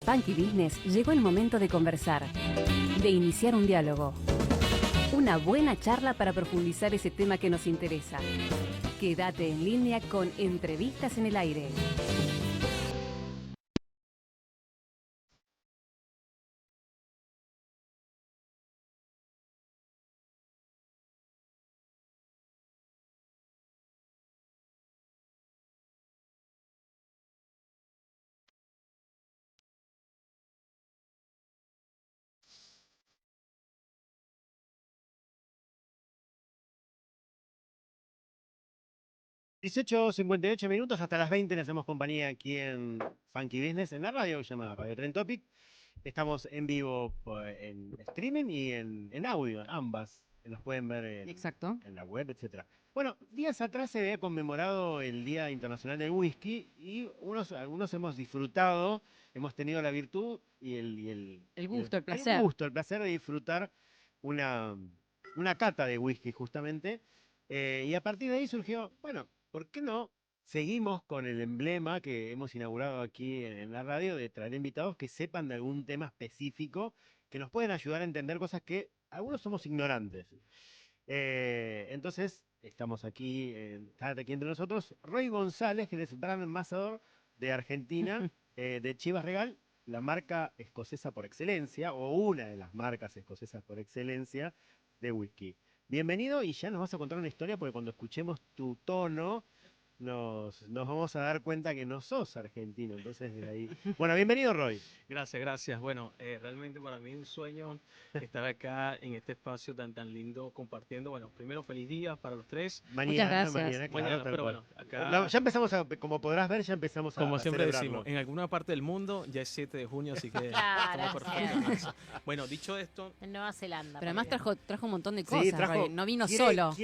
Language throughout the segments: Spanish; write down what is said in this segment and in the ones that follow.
Funky Business llegó el momento de conversar, de iniciar un diálogo. Una buena charla para profundizar ese tema que nos interesa. Quédate en línea con Entrevistas en el Aire. (18:58) hasta las 20 le hacemos compañía aquí en Funky Business, en la radio llamada Radio Trend Topic. Estamos en vivo en streaming y en audio, ambas. Nos pueden ver Exacto. en la web, etcétera. Bueno, días atrás se había conmemorado el Día Internacional del Whisky y algunos hemos disfrutado, hemos tenido la virtud y El gusto, el placer. el placer de disfrutar una, una cata de whisky justamente. Y a partir de ahí surgió, bueno, ¿por qué no seguimos con el emblema que hemos inaugurado aquí en la radio de traer invitados que sepan de algún tema específico que nos pueden ayudar a entender cosas que algunos somos ignorantes? Entonces, estamos aquí, está aquí entre nosotros Roy González, que es Brand Ambassador de Argentina, de Chivas Regal, la marca escocesa por excelencia, o una de las marcas escocesas por excelencia de whisky. Bienvenido, y ya nos vas a contar una historia, porque cuando escuchemos tu tono, nos vamos a dar cuenta que no sos argentino. Entonces, de ahí. Bueno, bienvenido, Roy. Gracias, gracias. Bueno, realmente para mí es un sueño estar acá en este espacio tan lindo compartiendo. Bueno, primero feliz día para los tres. Muchas gracias. Mañana, claro, Mañana, tal pero cual. bueno, acá, Ya empezamos como podrás ver, ya empezamos como a siempre celebrarlo. decimos, en alguna parte del mundo ya es 7 de junio, así que Claro, estamos perfectos. Bueno, dicho esto, En Nueva Zelanda. Pero además porque- trajo un montón de Sí, cosas, trajo- Roy. No vino quiere- solo.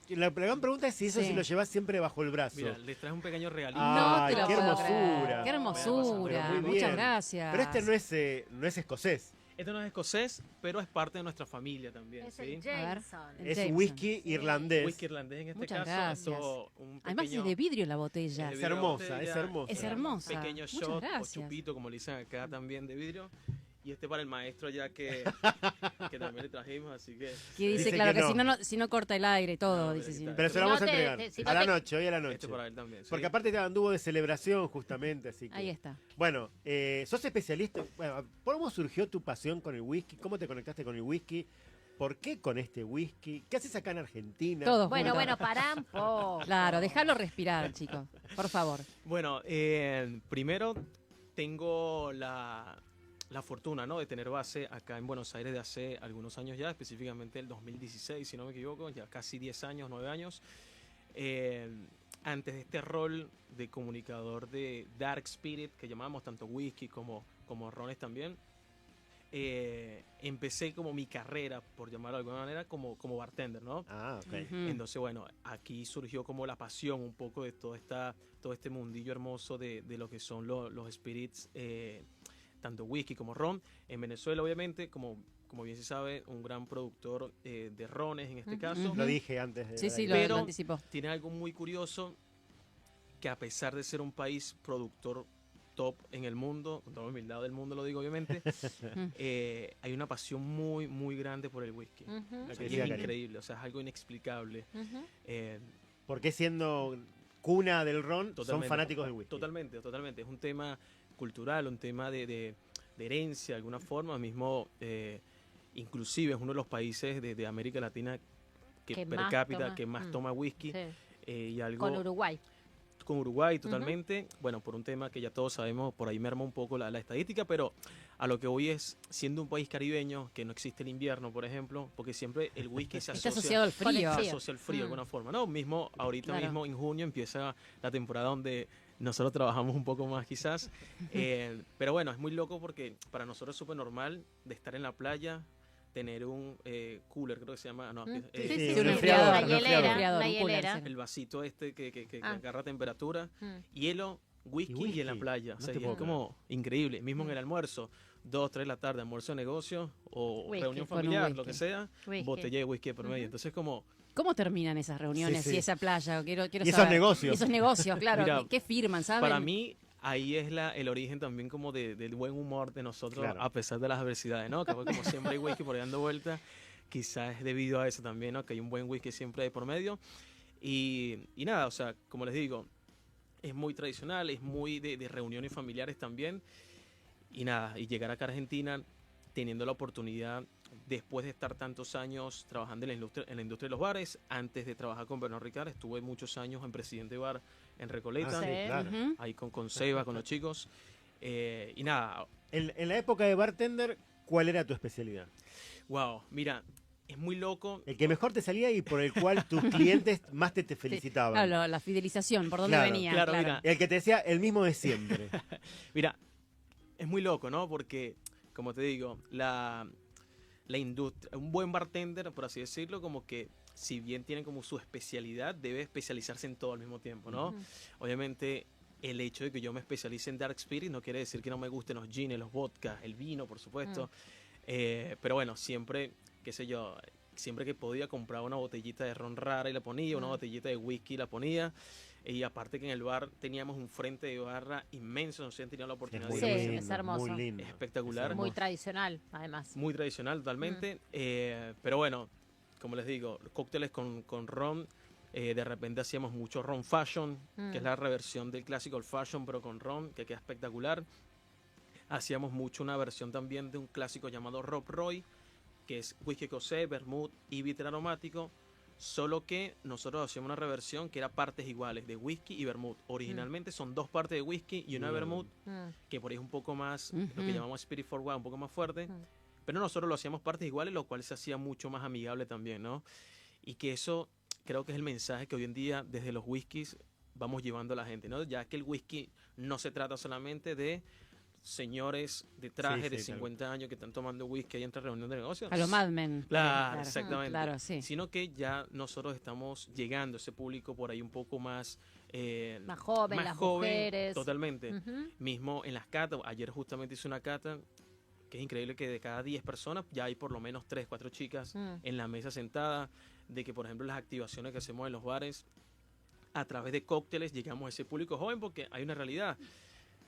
la gran pregunta es si eso Sí. si lo llevas siempre bajo el brazo. mira, les traje un pequeño regalito. Ay, No te lo qué puedo hermosura. creer. Qué Pero hermosura. muy Muchas bien. gracias. Pero este no es escocés, Esto no es escocés, pero es parte de nuestra familia también, Es ¿sí? el Jameson. El es Jameson. whisky Sí. irlandés. Whisky irlandés en este Muchas caso. gracias. Esto, un Además pequeño- es de vidrio la botella. Es Es de hermosa, botella, es hermosa. Es hermosa. Pequeño Muchas shot o gracias. chupito, como le dicen acá también, de vidrio. Y este para el maestro ya que también le trajimos, así que... Que dice, Dice claro, que que, no. si no corta el aire y todo. No, dice, pero sí. ¿qué tal? Pero se lo No vamos a te- entregar. si A no la te- noche, hoy a la noche. Este para él también, sí. Porque aparte te anduvo de celebración justamente, así que... Ahí está. Bueno, sos especialista. Bueno, ¿cómo surgió tu pasión con el whisky? ¿Cómo te conectaste con el whisky? ¿Por qué con este whisky? ¿Qué haces acá en Argentina? Todo Bueno, junto. pará un poco. Claro, déjalo respirar, chicos. Por favor. Bueno, primero tengo la fortuna, ¿no?, de tener base acá en Buenos Aires de hace algunos años ya, específicamente el 2016, si no me equivoco, ya casi 10 años, 9 años. Antes de este rol de comunicador de Dark Spirit, que llamamos tanto whisky como rones también, empecé como mi carrera, por llamarlo de alguna manera, como bartender, ¿no? Ah, ok. Ujú. Entonces, bueno, aquí surgió como la pasión un poco de todo este mundillo hermoso de lo que son los spirits, tanto whisky como ron. En Venezuela, obviamente, como bien se sabe, un gran productor de rones en este Ujú. caso. Ujú. Lo dije antes de... Sí, sí, Pero- lo anticipó. Tiene algo muy curioso, que a pesar de ser un país productor top en el mundo, con toda la humildad del mundo lo digo obviamente, hay una pasión muy, muy grande por el whisky. Ujú, O sea, que y decía es Karen. increíble, o sea, es algo inexplicable. ujú. Eh, Porque siendo cuna del ron, son Totalmente. fanáticos del whisky. Totalmente, totalmente. Es un tema cultural, un tema de herencia de alguna forma. Mismo, inclusive es uno de los países de América Latina que Que per más cápita toma. que más Mm. toma whisky. Sí. Y algo Con Uruguay. con Uruguay totalmente. Bueno, por un tema que ya todos sabemos, por ahí merma un poco la estadística, pero a lo que voy es, siendo un país caribeño, que no existe el invierno, por ejemplo, porque siempre el whisky se Está asocia... asociado al Con el frío. frío. asocia al frío de Mm. alguna forma, ¿no? Mismo, ahorita Claro. mismo en junio empieza la temporada donde nosotros trabajamos un poco más quizás. Pero bueno, es muy loco porque para nosotros es súper normal de estar en la playa, tener un cooler, creo que se llama, no, Mm. Sí, Sí, sí, sí, un una enfriador, una un hielera, enfriador, una un cooler, hielera. sí. el vasito este que Ah. agarra temperatura, Mm. hielo, whisky y en la whisky. playa. No O sea, te y puedo es como increíble. Mismo en el almuerzo, 2, 3 de la tarde, almuerzo de negocio o Whisky. reunión Con un familiar, lo whisky. que sea, Whisky. botella de whisky de por medio. Ujú. Entonces como... ¿Cómo terminan esas reuniones Sí, sí. y esa playa? Quiero Y esos saber. negocios. Y esos negocios, claro. Mira, ¿Qué firman, saben? Para mí ahí es el origen también como del buen humor de nosotros, Claro. a pesar de las adversidades, ¿no? Que como siempre hay whisky por ahí dando vueltas, quizás es debido a eso también, ¿no? Que hay un buen whisky siempre de por medio. Y nada, o sea, como les digo, es muy tradicional, es muy de reuniones familiares también. Y nada, y llegar acá a Argentina teniendo la oportunidad, después de estar tantos años trabajando en la industria de los bares, antes de trabajar con Bernard Ricard, estuve muchos años en Presidente Bar en Recoleta, Ah, sí, Sí. claro. Ujú. ahí con Seba, con los chicos. Y nada, En la época de bartender, ¿cuál era tu especialidad? wow, mira, es muy loco. El que mejor te salía y por el cual tus clientes más te felicitaban. Claro, la fidelización, ¿por dónde Claro, venía? claro, mira. El que te decía el mismo de siempre. Mira, es muy loco, ¿no? Porque, como te digo, la industria, un buen bartender, por así decirlo, como que si bien tiene como su especialidad, debe especializarse en todo al mismo tiempo, ¿no? Ujú. Obviamente, el hecho de que yo me especialice en Dark Spirit no quiere decir que no me gusten los gines, los vodkas, el vino, por supuesto. Pero bueno, siempre, qué sé yo, siempre que podía comprar una botellita de ron rara y la ponía, una botellita de whisky y la ponía. Y aparte que en el bar teníamos un frente de barra inmenso, no sé si han tenido la oportunidad Sí, de ir. es hermoso. Muy lindo. Espectacular. Es Muy hermoso. tradicional, además. Muy tradicional totalmente. Pero bueno, como les digo, cócteles con ron. De repente hacíamos mucho ron fashion, que es la reversión del clásico old fashion, pero con ron, que queda espectacular. Hacíamos mucho una versión también de un clásico llamado Rob Roy, que es whisky escocés, vermouth y bitter aromático. Solo que nosotros hacíamos una reversión que era partes iguales de whisky y vermouth. Originalmente son dos partes de whisky y una Mm. vermouth, Mm. que por ahí es un poco más, lo Ujú. que llamamos Spirit Forward, un poco más fuerte. Ujú. Pero nosotros lo hacíamos partes iguales, lo cual se hacía mucho más amigable también, ¿no? Y que eso creo que es el mensaje que hoy en día desde los whiskies vamos llevando a la gente, ¿no? Ya que el whisky no se trata solamente de señores de traje Sí, de sí, 50 años que están tomando whisky ahí entre reunión de negocios. A los Mad Men. Claro, exactamente. Claro, sí. Sino que ya nosotros estamos llegando a ese público por ahí un poco más... Más joven, las mujeres. Totalmente. Ujú. Mismo en las catas, ayer justamente hice una cata, que es increíble que de cada 10 personas ya hay por lo menos 3, 4 chicas en la mesa sentada, de que por ejemplo las activaciones que hacemos en los bares, a través de cócteles llegamos a ese público joven, porque hay una realidad.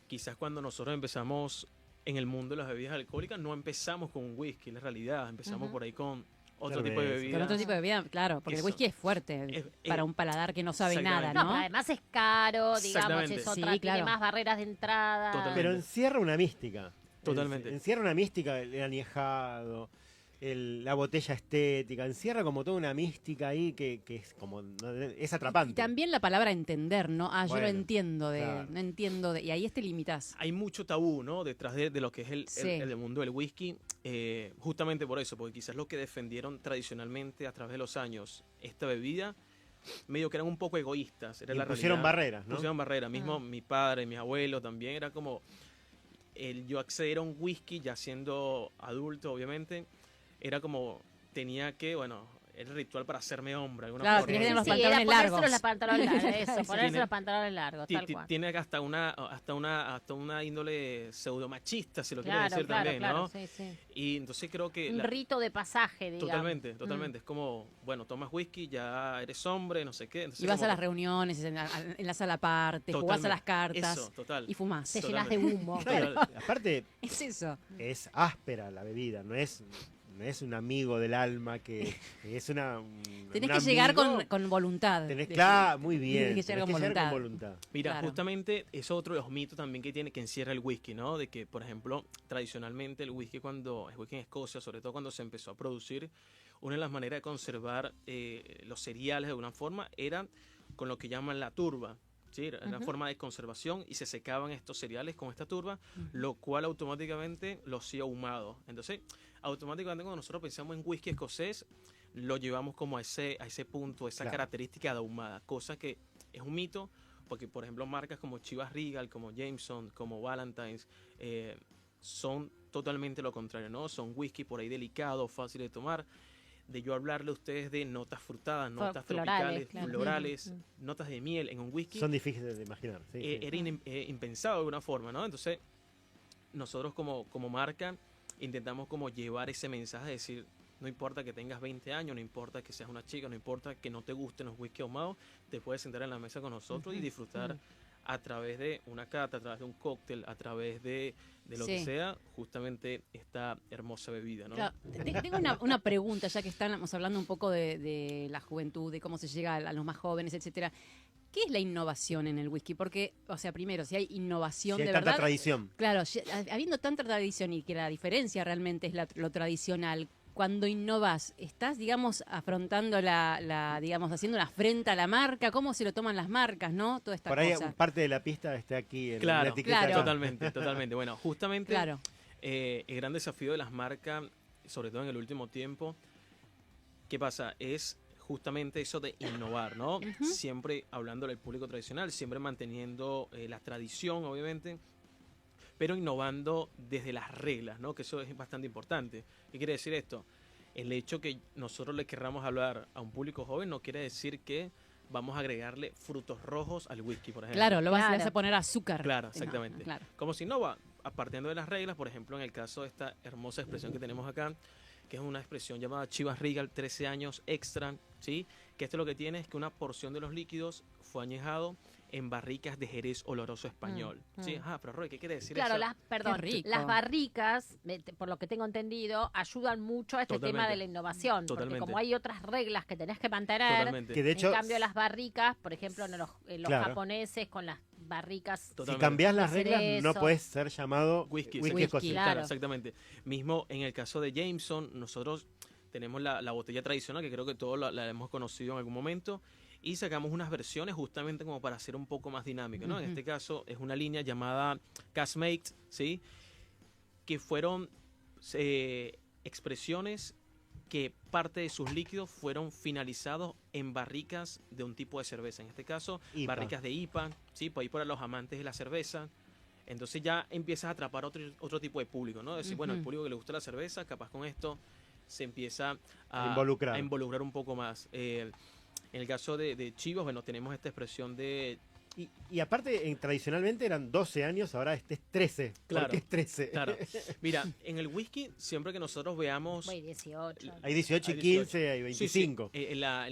Quizás cuando nosotros empezamos en el mundo de las bebidas alcohólicas, no empezamos con un whisky, la realidad, empezamos Ujú. por ahí con otro tipo de Cerveza. bebida. Con otro tipo de bebida, claro, porque Eso. el whisky es fuerte Es- para un paladar que no sabe Exactamente. nada, No, ¿no? pero además es caro, digamos, Exactamente. es otra, Sí, tiene claro. más barreras de entrada. Totalmente. Pero encierra una mística. Totalmente. Encierra una mística el añejado, la botella estética, encierra como toda una mística ahí que es como es atrapante. Y también la palabra entender, ¿no? Ah, yo Bueno, lo entiendo claro. no entiendo y ahí te limitas. Hay mucho tabú, ¿no? Detrás de lo que es Sí. el mundo del whisky. Justamente por eso, porque quizás lo que defendieron tradicionalmente a través de los años esta bebida, medio que eran un poco egoístas. Era Y la pusieron realidad. barreras, ¿no? Pusieron barreras. Mismo mi padre, mi abuelo también, era como el yo acceder a un whisky ya siendo adulto, obviamente, era como tenía que, bueno, era el ritual para hacerme hombre, de alguna Claro, forma. tenía que tener los Sí, pantalones era ponerse largos. los pantalones largos, eso, ponerse Tiene- los pantalones largos, tal cual. Tiene hasta una índole pseudomachista, si lo quiero Claro, decir claro, también, claro, ¿no? sí, sí. Y entonces creo que Un rito de pasaje, digamos. totalmente, totalmente. Es como, bueno, tomas whisky, ya eres hombre, no sé qué. Entonces Y vas como a las que- reuniones, en la sala aparte, jugás a las Totalmente. cartas Eso, total. y fumás. Te llenas de Totalmente. humo. No, y aparte, Es eso. es áspera la bebida, no es un amigo del alma que es Tenés un que llegar amigo. con voluntad. Tenés, claro, muy bien. Tenés que llegar tenés con con voluntad. voluntad. Mira, Claro. justamente es otro de los mitos también que tiene que encierra el whisky, ¿no? De que, por ejemplo, tradicionalmente el whisky en Escocia, sobre todo cuando se empezó a producir, una de las maneras de conservar los cereales de alguna forma era con lo que llaman la turba. ¿Sí? Era una forma de conservación y se secaban estos cereales con esta turba, lo cual automáticamente los hacía ahumados. Entonces, automáticamente cuando nosotros pensamos en whisky escocés, lo llevamos como a ese punto, esa Claro. característica de ahumada, cosa que es un mito, porque por ejemplo marcas como Chivas Regal, como Jameson, como Valentine's, son totalmente lo contrario, ¿no? Son whisky por ahí delicados, fáciles de tomar. De yo hablarle a ustedes de notas frutadas, notas Florales, tropicales, claro. florales, notas de miel en un whisky, Son difíciles de imaginar. Sí, sí. era impensado de alguna forma, ¿no? Entonces, nosotros como marca intentamos como llevar ese mensaje de decir, no importa que tengas 20 años, no importa que seas una chica, no importa que no te gusten los whisky ahumados, te puedes sentar en la mesa con nosotros y disfrutar a través de una cata, a través de un cóctel, a través de lo que Sí. sea, justamente esta hermosa bebida, ¿no? Claro, tengo una pregunta, ya que estamos hablando un poco de la juventud, de cómo se llega a los más jóvenes, etcétera. ¿Qué es la innovación en el whisky? Porque, o sea, primero, si hay innovación Si hay de tanta verdad. tradición. Claro, habiendo tanta tradición y que la diferencia realmente es lo tradicional, cuando innovas, ¿estás, digamos, afrontando digamos, haciendo una afrenta a la marca? ¿Cómo se lo toman las marcas, no? Toda esta Por ahí cosa. parte de la pista está aquí en la Claro, etiqueta. claro. acá. Totalmente, totalmente. Bueno, justamente Claro. el gran desafío de las marcas, sobre todo en el último tiempo, ¿qué pasa? Es justamente eso de innovar, ¿no? Ujú. Siempre hablando del público tradicional, siempre manteniendo la tradición, obviamente, pero innovando desde las reglas, ¿no? Que eso es bastante importante. ¿Qué quiere decir esto? El hecho que nosotros le querramos hablar a un público joven no quiere decir que vamos a agregarle frutos rojos al whisky, por ejemplo. Claro, le vas Claro. a poner azúcar. Claro, No, exactamente. claro. Como si innova, partiendo de las reglas, por ejemplo, en el caso de esta hermosa expresión que tenemos acá, que es una expresión llamada Chivas Regal 13 años extra, ¿sí? Que esto lo que tiene es que una porción de los líquidos fue añejado en barricas de Jerez oloroso español, ¿sí? Pero Roy, ¿qué quiere decir Claro, eso? perdón, rico. las barricas, por lo que tengo entendido, ayudan mucho a este tema Totalmente. de la innovación. Totalmente. Porque como hay otras reglas que tenés que mantener, Totalmente. Que de hecho, en cambio las barricas, por ejemplo, en los Claro. japoneses con las barricas... si Totalmente. cambias las Hacer reglas, no eso. puedes ser llamado Whisky, whisky whisky. escocés. Claro. Claro, exactamente. Mismo en el caso de Jameson, nosotros tenemos la botella tradicional, que creo que todos la hemos conocido en algún momento, y sacamos unas versiones justamente como para hacer un poco más dinámico, ¿no? En Ujú. este caso es una línea llamada Caskmates, ¿sí? Que fueron expresiones que parte de sus líquidos fueron finalizados en barricas de un tipo de cerveza. En este caso, IPA. barricas de IPA, ¿sí? Por ahí para los amantes de la cerveza. Entonces ya empiezas a atrapar otro tipo de público, ¿no? Decir, bueno, el Ujú. público que le gusta la cerveza, capaz con esto se empieza A involucrar. a involucrar un poco más. En el caso de Chivas, bueno, tenemos esta expresión de... Y aparte, tradicionalmente eran 12 años, ahora este es 13. Claro. ¿Por qué es 13? Claro, mira, en el whisky, siempre que nosotros veamos... Güey, 18. Hay 18 y Hay 15, hay Sí, sí. 25.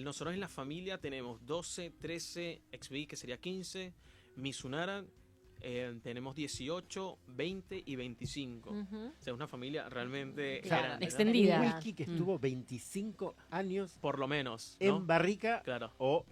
Nosotros en la familia tenemos 12, 13, XB, que sería 15, Mizunara, tenemos 18, 20 y 25. Ujú. O sea, es una familia realmente Claro. grande, ¿no? Extendida. Un whisky que estuvo 25 años Por lo menos, ¿no? en barrica Claro. o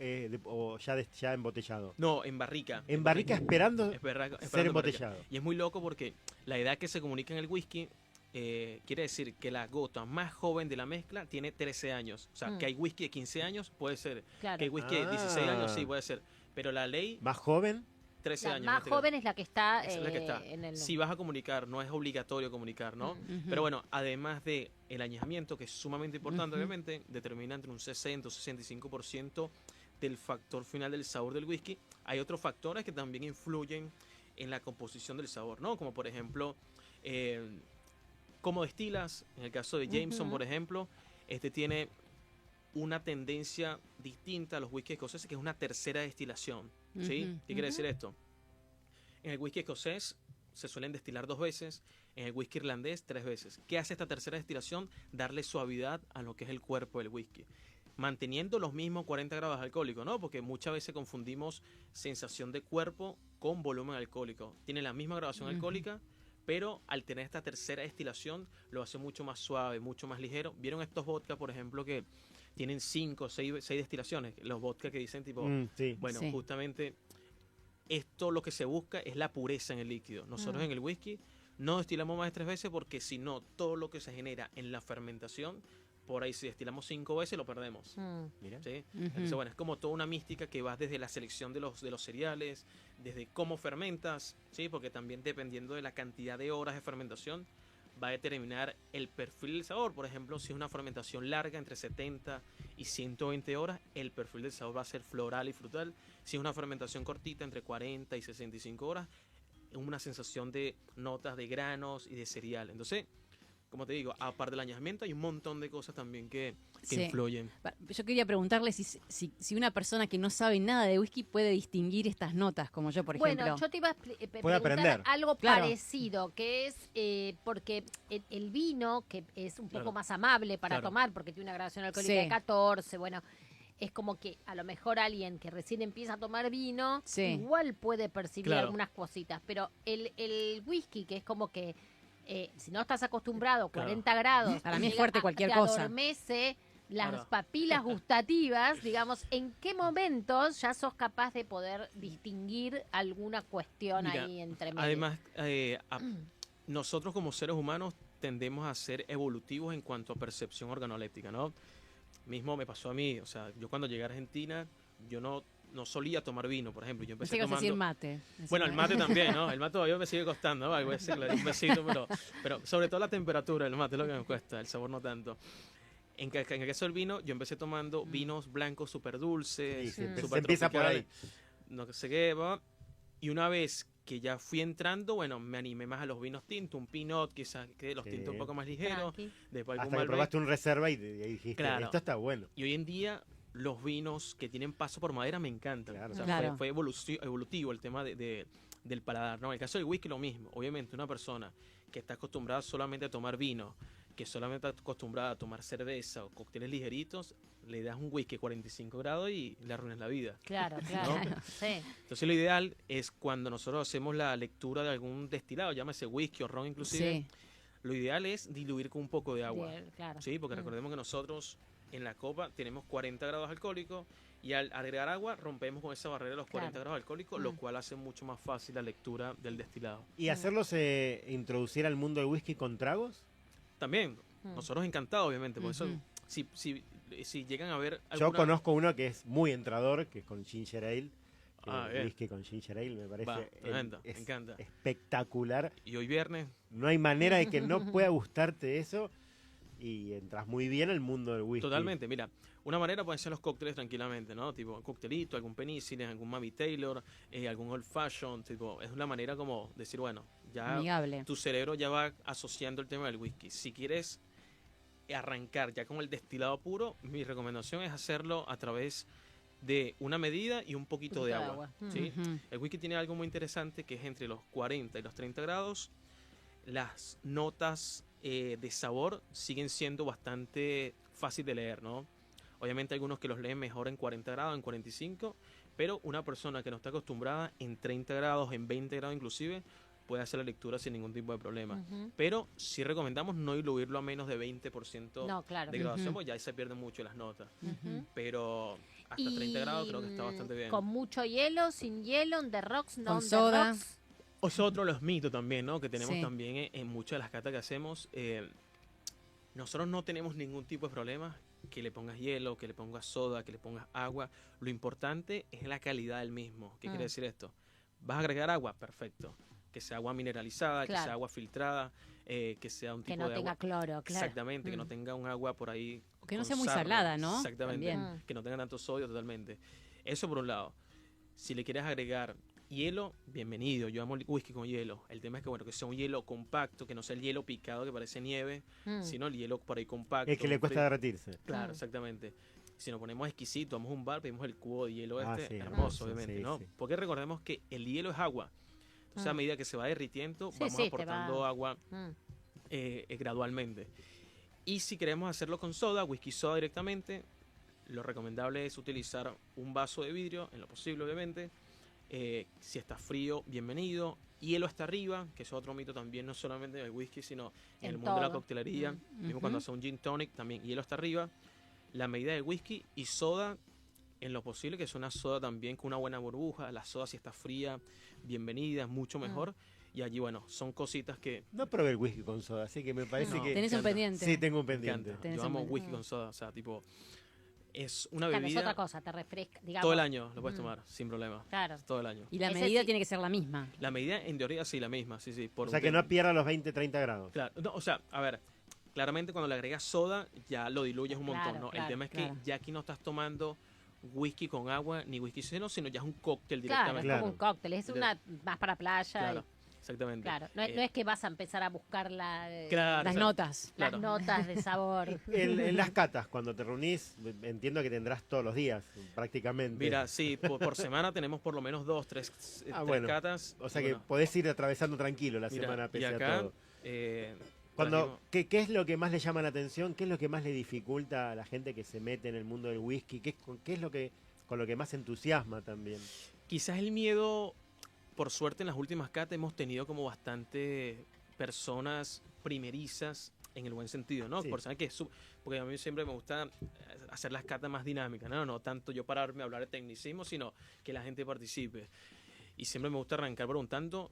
ya embotellado. No, en barrica. En barrica esperando esperando ser barrica. embotellado. Y es muy loco porque la edad que se comunica en el whisky quiere decir que la gota más joven de la mezcla tiene 13 años. O sea, Mm. que hay whisky de 15 años, puede ser. Claro. Que hay whisky de 16 años, sí, Ah. puede ser. Pero la ley, Más joven, 13 La años. en más este caso. joven es la que está, Esa es la que está. en el... Si vas a comunicar, no es obligatorio comunicar, ¿no? Mm. Ujú. Pero bueno, además de el añejamiento, que es sumamente importante, Ujú. obviamente, determina entre un 60 o 65% del factor final del sabor del whisky, hay otros factores que también influyen en la composición del sabor, ¿no? Como por ejemplo, cómo destilas. En el caso de Jameson, Ujú. por ejemplo, este tiene una tendencia distinta a los whisky escoceses, que es una tercera destilación, ¿sí? Ujú. ¿Qué quiere decir esto? En el whisky escocés se suelen destilar 2 veces, en el whisky irlandés 3 veces. ¿Qué hace esta tercera destilación? Darle suavidad a lo que es el cuerpo del whisky, manteniendo los mismos 40 grados alcohólicos, ¿no? Porque muchas veces confundimos sensación de cuerpo con volumen alcohólico. Tiene la misma graduación Ujú. alcohólica, pero al tener esta tercera destilación lo hace mucho más suave, mucho más ligero. ¿Vieron estos vodka, por ejemplo, que tienen 5 o 6 destilaciones? Los vodka que dicen tipo... sí. Bueno, Sí. justamente esto lo que se busca es la pureza en el líquido. Nosotros en el whisky no destilamos más de 3 veces porque si no, todo lo que se genera en la fermentación, por ahí si destilamos 5 veces lo perdemos. Mm. Mira. ¿Sí? Ujú. Entonces, bueno, es como toda una mística que va desde la selección de los cereales, desde cómo fermentas, ¿sí? Porque también dependiendo de la cantidad de horas de fermentación, va a determinar el perfil del sabor. Por ejemplo, si es una fermentación larga, entre 70 y 120 horas, el perfil del sabor va a ser floral y frutal. Si es una fermentación cortita, entre 40 y 65 horas, es una sensación de notas de granos y de cereal. Entonces, como te digo, aparte del añejamiento, hay un montón de cosas también que Sí. influyen. Yo quería preguntarle si una persona que no sabe nada de whisky puede distinguir estas notas, como yo, por Bueno, ejemplo. yo te iba a Puede preguntar aprender. algo Claro. parecido, que es porque el vino, que es un poco Claro. más amable para Claro. tomar, porque tiene una graduación alcohólica Sí. de 14, bueno, es como que a lo mejor alguien que recién empieza a tomar vino, Sí. igual puede percibir Claro. algunas cositas, pero el whisky, que es como que si no estás acostumbrado, Claro. 40 grados, Para mí es llega fuerte cualquier te cosa. adormece las Claro. papilas gustativas, digamos, ¿en qué momentos ya sos capaz de poder distinguir alguna cuestión Mira, ahí entre medio? Además, nosotros como seres humanos tendemos a ser evolutivos en cuanto a percepción organoléptica, ¿no? Mismo me pasó a mí, o sea, yo cuando llegué a Argentina, yo no solía tomar vino, por ejemplo. Yo Pensé empecé que ibas a decir tomando... mate. Bueno, el mate también, ¿no? El mate todavía me sigue costando, ¿no? Voy a decirle un besito, pero sobre todo la temperatura del mate es lo que me cuesta, el sabor no tanto. En el caso del vino, yo empecé tomando vinos blancos súper dulces, Sí, se súper empieza por ahí. no sé qué, va. Y una vez que ya fui entrando, bueno, me animé más a los vinos tintos, un pinot, quizás que los Sí. tintos un poco más ligeros, Tranqui. después Hasta algún que Malbec. probaste un reserva y ahí dijiste, Claro. esto está bueno. Y hoy en día los vinos que tienen paso por madera me encantan. Claro. O sea, Claro. fue evolutivo el tema del paladar, ¿no? En el caso del whisky lo mismo. Obviamente una persona que está acostumbrada solamente a tomar vino, que solamente está acostumbrada a tomar cerveza o cócteles ligeritos, le das un whisky 45 grados y le arruinas la vida. Claro, claro. Sí. Entonces lo ideal es cuando nosotros hacemos la lectura de algún destilado, llámese whisky o ron inclusive, Sí. lo ideal es diluir con un poco de agua. Bien, claro. Sí, porque Mm. recordemos que nosotros en la copa tenemos 40 grados alcohólicos y al agregar agua rompemos con esa barrera de los 40 Claro. grados alcohólicos, lo Mm. cual hace mucho más fácil la lectura del destilado. ¿Y hacerlos introducir al mundo del whisky con tragos? También, Mm. nosotros encantados obviamente, por eso Ujú. si llegan a ver Yo alguna... conozco uno que es muy entrador, que es con ginger ale. Ah, bien. Whisky con ginger ale me parece Va, tremendo, me es encanta. espectacular. Y hoy viernes, No hay manera de que no pueda gustarte eso y entras muy bien al mundo del whisky. totalmente, mira, una manera pueden ser los cócteles tranquilamente, ¿no? Tipo un coctelito, algún penicillin, algún Mami Taylor, algún Old Fashion, tipo, es una manera como decir, bueno, ya Amigable. tu cerebro ya va asociando el tema del whisky. Si quieres arrancar ya con el destilado puro, mi recomendación es hacerlo a través de una medida y un poquito de agua. ¿Sí? Ujú. El whisky tiene algo muy interesante que es entre los 40 y los 30 grados, las notas de sabor siguen siendo bastante fácil de leer, ¿no? Obviamente hay algunos que los leen mejor en 40 grados, en 45, pero una persona que no está acostumbrada en 30 grados, en 20 grados inclusive, puede hacer la lectura sin ningún tipo de problema. Ujú. Pero sí recomendamos no diluirlo a menos de 20% No, claro. de graduación, Ujú. porque ya ahí se pierden mucho las notas. Ujú. Pero hasta 30 grados creo que está bastante bien. Con mucho hielo, sin hielo, on the rocks, no Con on the soda. rocks. Es otro de los mitos también, ¿no? Que tenemos Sí. también en muchas de las catas que hacemos. Nosotros no tenemos ningún tipo de problema que le pongas hielo, que le pongas soda, que le pongas agua. Lo importante es la calidad del mismo. ¿Qué quiere decir esto? ¿Vas a agregar agua? Perfecto. Que sea agua mineralizada, que Claro. sea agua filtrada, que sea un Que tipo no de tenga agua. cloro, claro. Exactamente, que no Mm. tenga un agua por ahí. O que no con sea muy sarro. salada, ¿no? Exactamente. También. Que no tenga tanto sodio totalmente. Eso por un lado. Si le quieres agregar hielo, bienvenido. Yo amo el whisky con hielo. El tema es que, bueno, que sea un hielo compacto, que no sea el hielo picado que parece nieve, Mm. sino el hielo por ahí compacto. Es que le cuesta frío. derretirse. Claro, Mm. exactamente. Si nos ponemos exquisitos, vamos a un bar, pedimos el cubo de hielo Ah, este, sí, hermoso, hermoso, obviamente, sí, ¿no? sí. Porque recordemos que el hielo es agua. Entonces, a Mm. medida que se va derritiendo, Sí, vamos sí, te aportando va- agua Mm. gradualmente. Y si queremos hacerlo con soda, whisky soda directamente, lo recomendable es utilizar un vaso de vidrio, en lo posible obviamente. Si está frío, bienvenido. Hielo hasta arriba, que es otro mito también, no solamente en el whisky, sino en el En mundo de la todo. coctelería. Mm. Mismo cuando hace un gin tonic, también hielo hasta arriba. La medida del whisky y soda, en lo posible, que es una soda también con una buena burbuja. La soda si está fría, bienvenida, mucho mejor. Y allí, bueno, son cositas que No probé el whisky con soda, así que me parece No. que... Tenés un encanta. pendiente. Sí, tengo un me pendiente. encanta. Tenés Yo un amo buen- whisky con soda, o sea, tipo, es una Claro, es bebida... otra cosa, te refresca, digamos. Todo el año lo puedes Mm. tomar, sin problema. Claro. Todo el año. Y la Ese medida sí. tiene que ser la misma. La medida, en teoría, sí, la misma, sí, sí. Por O sea un que tema. no pierda los 20, 30 grados. Claro, no, o sea, a ver, claramente cuando le agregas soda, ya lo diluyes un montón, Claro, ¿no? claro, El tema es claro. que ya aquí no estás tomando whisky con agua, ni whisky sino ya es un cóctel Claro, es directamente. Claro. como un cóctel, es una más para playa. Claro, y- exactamente. claro. No, Eh, no es que vas a empezar a buscar claro, Las o sea, notas. las claro. notas de sabor. En las catas, cuando te reunís, entiendo que tendrás todos los días, prácticamente. Mira, sí, por semana tenemos por lo menos 2, 3 bueno. catas. O sea y que bueno, podés ir atravesando tranquilo la mira, semana y pese a acá, todo. ¿Qué es lo que más le llama la atención? ¿Qué es lo que más le dificulta a la gente que se mete en el mundo del whisky? ¿Qué es lo que con lo que más entusiasma también? Quizás el miedo, por suerte en las últimas catas hemos tenido como bastante personas primerizas en el buen sentido, ¿no? Sí. Porque a mí siempre me gusta hacer las catas más dinámicas, ¿no? No tanto yo pararme a hablar de tecnicismo, sino que la gente participe. Y siempre me gusta arrancar preguntando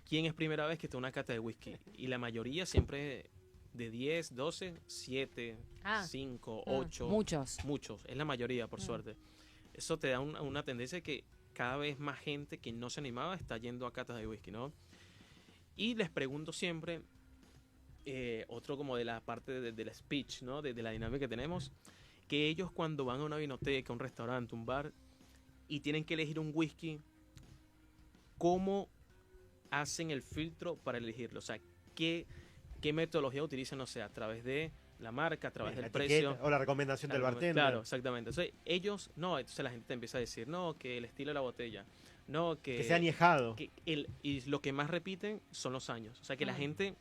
quién es primera vez que está en una cata de whisky. Y la mayoría siempre de 10, 12, 7, 5, 8. Muchos. Muchos, es la mayoría, por suerte. Eso te da una tendencia que cada vez más gente que no se animaba está yendo a catas de whisky, ¿no? Y les pregunto siempre, otro como de la parte de la speech, ¿no? De la dinámica que tenemos, que ellos cuando van a una vinoteca, un restaurante, un bar, y tienen que elegir un whisky, ¿cómo hacen el filtro para elegirlo? O sea, ¿qué metodología utilizan? O sea, a través de la marca, a través del precio. O la recomendación del bartender. Claro, exactamente. Entonces, entonces la gente te empieza a decir, no, que el estilo de la botella, no, que sea añejado. Y lo que más repiten son los años. O sea, que la gente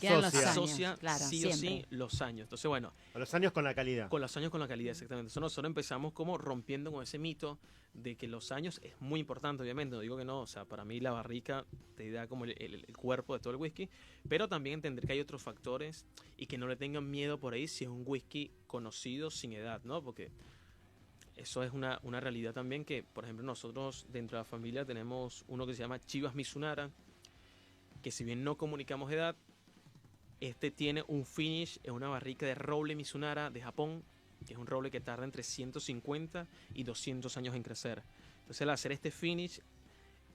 Quedan los asocia años, claro, sí o sí siempre. los años. Entonces, bueno, A los años con la calidad. con los años con la calidad, exactamente. Entonces nosotros empezamos como rompiendo con ese mito de que los años es muy importante, obviamente, no digo que no, o sea, para mí la barrica te da como el cuerpo de todo el whisky, pero también entender que hay otros factores y que no le tengan miedo por ahí si es un whisky conocido sin edad, ¿no? Porque eso es una realidad también que, por ejemplo, nosotros dentro de la familia tenemos uno que se llama Chivas Mizunara, que si bien no comunicamos edad, este tiene un finish en una barrica de roble Mizunara de Japón, que es un roble que tarda entre 150 y 200 años en crecer. Entonces, al hacer este finish,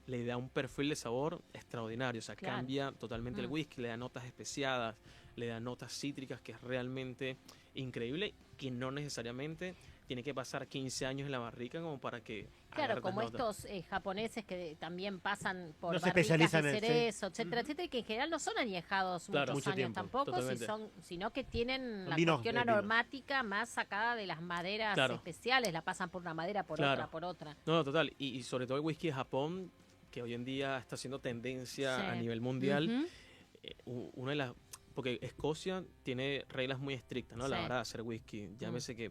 le da un perfil de sabor extraordinario. O sea, Claro. cambia totalmente el whisky, le da notas especiadas, le da notas cítricas, que es realmente increíble, que no necesariamente tiene que pasar 15 años en la barrica como para que Claro, agarre como las notas. estos japoneses que también pasan por No se barricas especializan de en- sí. cerezo, etcétera, etcétera, y que en general no son añejados Claro. muchos Mucho años tiempo, tampoco, totalmente. sino que tienen la Vinos, cuestión vinos. aromática más sacada de las maderas Claro. especiales, la pasan por una madera, por Claro. otra, por otra. No, total. Y sobre todo el whisky de Japón, que hoy en día está haciendo tendencia Sí. a nivel mundial. Ujú. Una de las... Porque Escocia tiene reglas muy estrictas, ¿no? A la Sí. hora de hacer whisky. Llámese que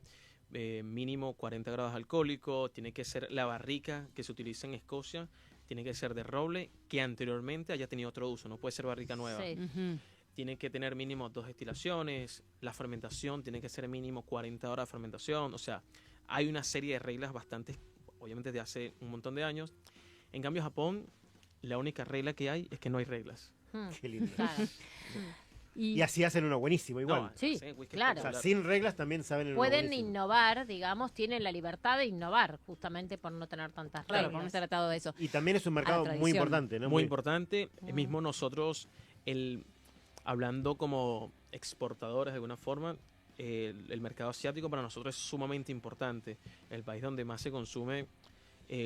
mínimo 40 grados alcohólicos, tiene que ser la barrica que se utiliza en Escocia, tiene que ser de roble que anteriormente haya tenido otro uso, no puede ser barrica nueva. Sí. Ujú. Tiene que tener mínimo 2 destilaciones, la fermentación tiene que ser mínimo 40 horas de fermentación, o sea, hay una serie de reglas bastante, obviamente de hace un montón de años. En cambio, Japón, la única regla que hay es que no hay reglas. Mm, Qué lindo. claro. Y así hacen uno buenísimo, igual. No, Sí, whisky claro. O sea, espectacular. sin reglas también saben el uno Pueden buenísimo. innovar, digamos, tienen la libertad de innovar, justamente por no tener tantas Claro, reglas. por no estar atado de eso. Y también es un mercado muy tradición. importante, ¿no? Muy importante. Mm. Mismo nosotros, hablando como exportadores de alguna forma, el mercado asiático para nosotros es sumamente importante. El país donde más se consume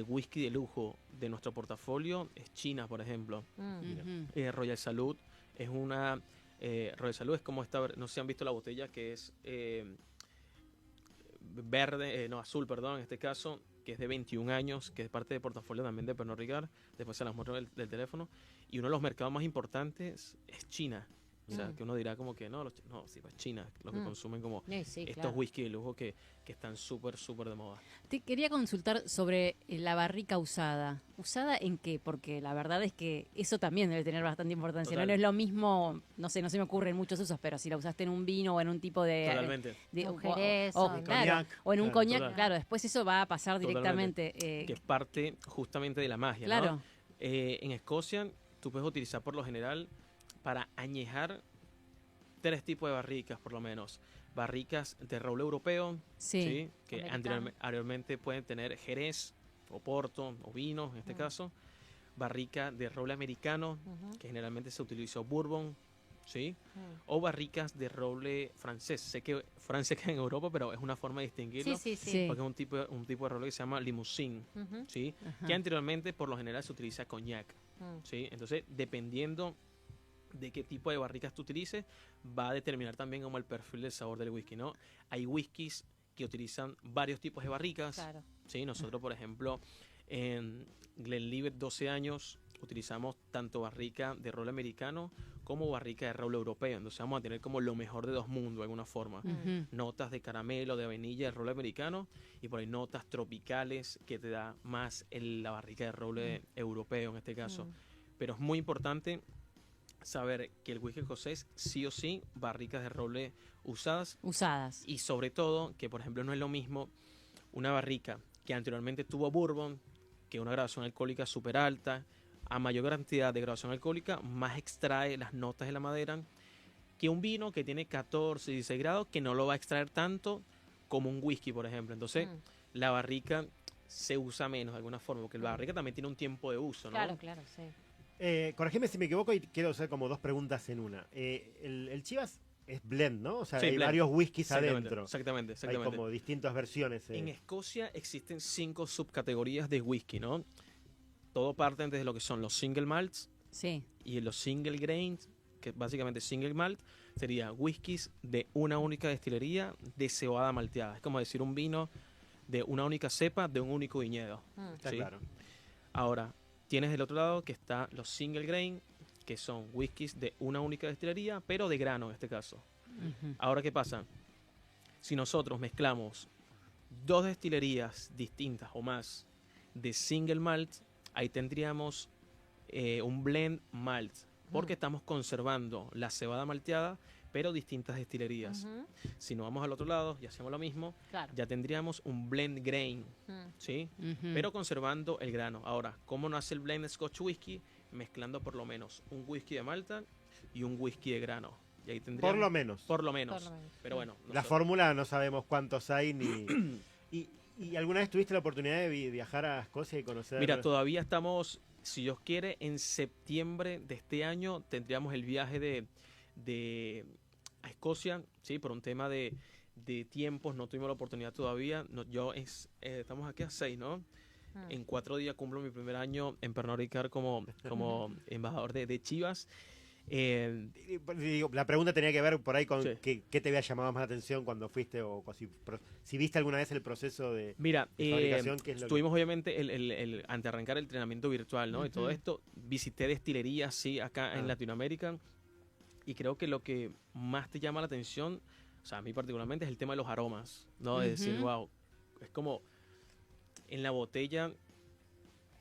whisky de lujo de nuestro portafolio es China, por ejemplo. Mm. Ujú. Royal Salud es una... Royal Salud es como esta, no sé si han visto la botella que es verde, no, azul, perdón, en este caso, que es de 21 años, que es parte del portafolio también de Pernod Ricard, después se las muestro del teléfono, y uno de los mercados más importantes es China. O sea, Mm. que uno dirá como que no, sí, pues China, los que Mm. consumen como Sí, estos claro. whisky de lujo que están súper de moda. Te quería consultar sobre la barrica usada. ¿Usada en qué? Porque la verdad es que eso también debe tener bastante importancia. Total. No es lo mismo, no sé, no se me ocurren muchos usos, pero si la usaste en un vino o en un tipo de... Totalmente. Un jerez, o en claro, coñac. o en un Claro, coñac, total. claro, después eso va a pasar Totalmente. directamente. Que es parte justamente de la magia, claro. ¿no? En Escocia tú puedes utilizar por lo general para añejar 3 tipos de barricas por lo menos. Barricas de roble europeo, Sí. ¿sí? Que Americano. anteriormente pueden tener jerez o porto o vino en este caso. Barrica de roble americano, Ujú. que generalmente se utilizó bourbon, ¿sí? Mm. O barricas de roble francés. Sé que Francia queda en Europa, pero es una forma de distinguirlo. Sí, sí, sí. Sí. Porque es un tipo de roble que se llama limousine, Ujú. ¿sí? Ajá. Que anteriormente por lo general se utiliza coñac, Mm. ¿sí? Entonces, dependiendo de qué tipo de barricas tú utilices, va a determinar también como el perfil del sabor del whisky, ¿no? Hay whiskies que utilizan varios tipos de barricas, Claro. ¿sí? Nosotros, por ejemplo, en Glenlivet 12 años utilizamos tanto barrica de roble americano como barrica de roble europeo. Entonces vamos a tener como lo mejor de dos mundos de alguna forma. Ujú. Notas de caramelo, de vainilla, del roble americano, y por ahí notas tropicales que te da más la barrica de roble europeo en este caso. Pero es muy importante saber que el whisky escocés sí o sí barricas de roble usadas, Usadas. y sobre todo que por ejemplo no es lo mismo una barrica que anteriormente tuvo bourbon, que una graduación alcohólica súper alta. A mayor cantidad de graduación alcohólica, más extrae las notas de la madera que un vino que tiene 14, 16 grados, que no lo va a extraer tanto como un whisky, por ejemplo. Entonces, la barrica se usa menos de alguna forma, porque la barrica también tiene un tiempo de uso, ¿no? Claro, claro, sí. Corregime si me equivoco y quiero hacer como dos preguntas en una. El Chivas es blend, ¿no? O sea, Sí, hay blend. varios whiskies Exactamente, adentro. exactamente, Hay exactamente. como distintas versiones. En Escocia existen 5 subcategorías de whisky, ¿no? Todo parte desde lo que son los single malts Sí. y los single grains, que básicamente single malt sería whiskies de una única destilería de cebada malteada. Es como decir un vino de una única cepa de un único viñedo. Está ¿sí? claro. Ahora, tienes del otro lado que está los single grain, que son whiskies de una única destilería, pero de grano en este caso. Ujú. Ahora, ¿qué pasa? Si nosotros mezclamos 2 destilerías distintas o más de single malt, ahí tendríamos un blend malt, porque estamos conservando la cebada malteada, pero distintas destilerías. Si nos vamos al otro lado y hacemos lo mismo, Claro. ya tendríamos un blend grain, ¿sí? Ujú. Pero conservando el grano. Ahora, ¿cómo nace el blend Scotch whisky? Mezclando por lo menos un whisky de malta y un whisky de grano. Y ahí tendríamos, Por lo menos. Por lo menos. Por lo menos. Pero bueno. La fórmula no sabemos cuántos hay ni... ¿Y alguna vez tuviste la oportunidad de viajar a Escocia y conocer? Mira, todavía estamos, si Dios quiere, en septiembre de este año tendríamos el viaje a Escocia, sí, por un tema de tiempos, no tuvimos la oportunidad todavía. No, estamos aquí a 6, ¿no? En 4 días cumplo mi primer año en Pernod Ricard como embajador de Chivas. Digo, la pregunta tenía que ver por ahí con Sí. qué te había llamado más la atención cuando fuiste o si viste alguna vez el proceso de... Mira, de fabricación, ¿qué es lo que- tuvimos obviamente antes de arrancar el entrenamiento virtual, ¿no? Y todo Ujú. esto, visité destilerías, sí, acá en Latinoamérica, y creo que lo que más te llama la atención, o sea, a mí particularmente, es el tema de los aromas, ¿no? De decir, Ujú. wow, es como en la botella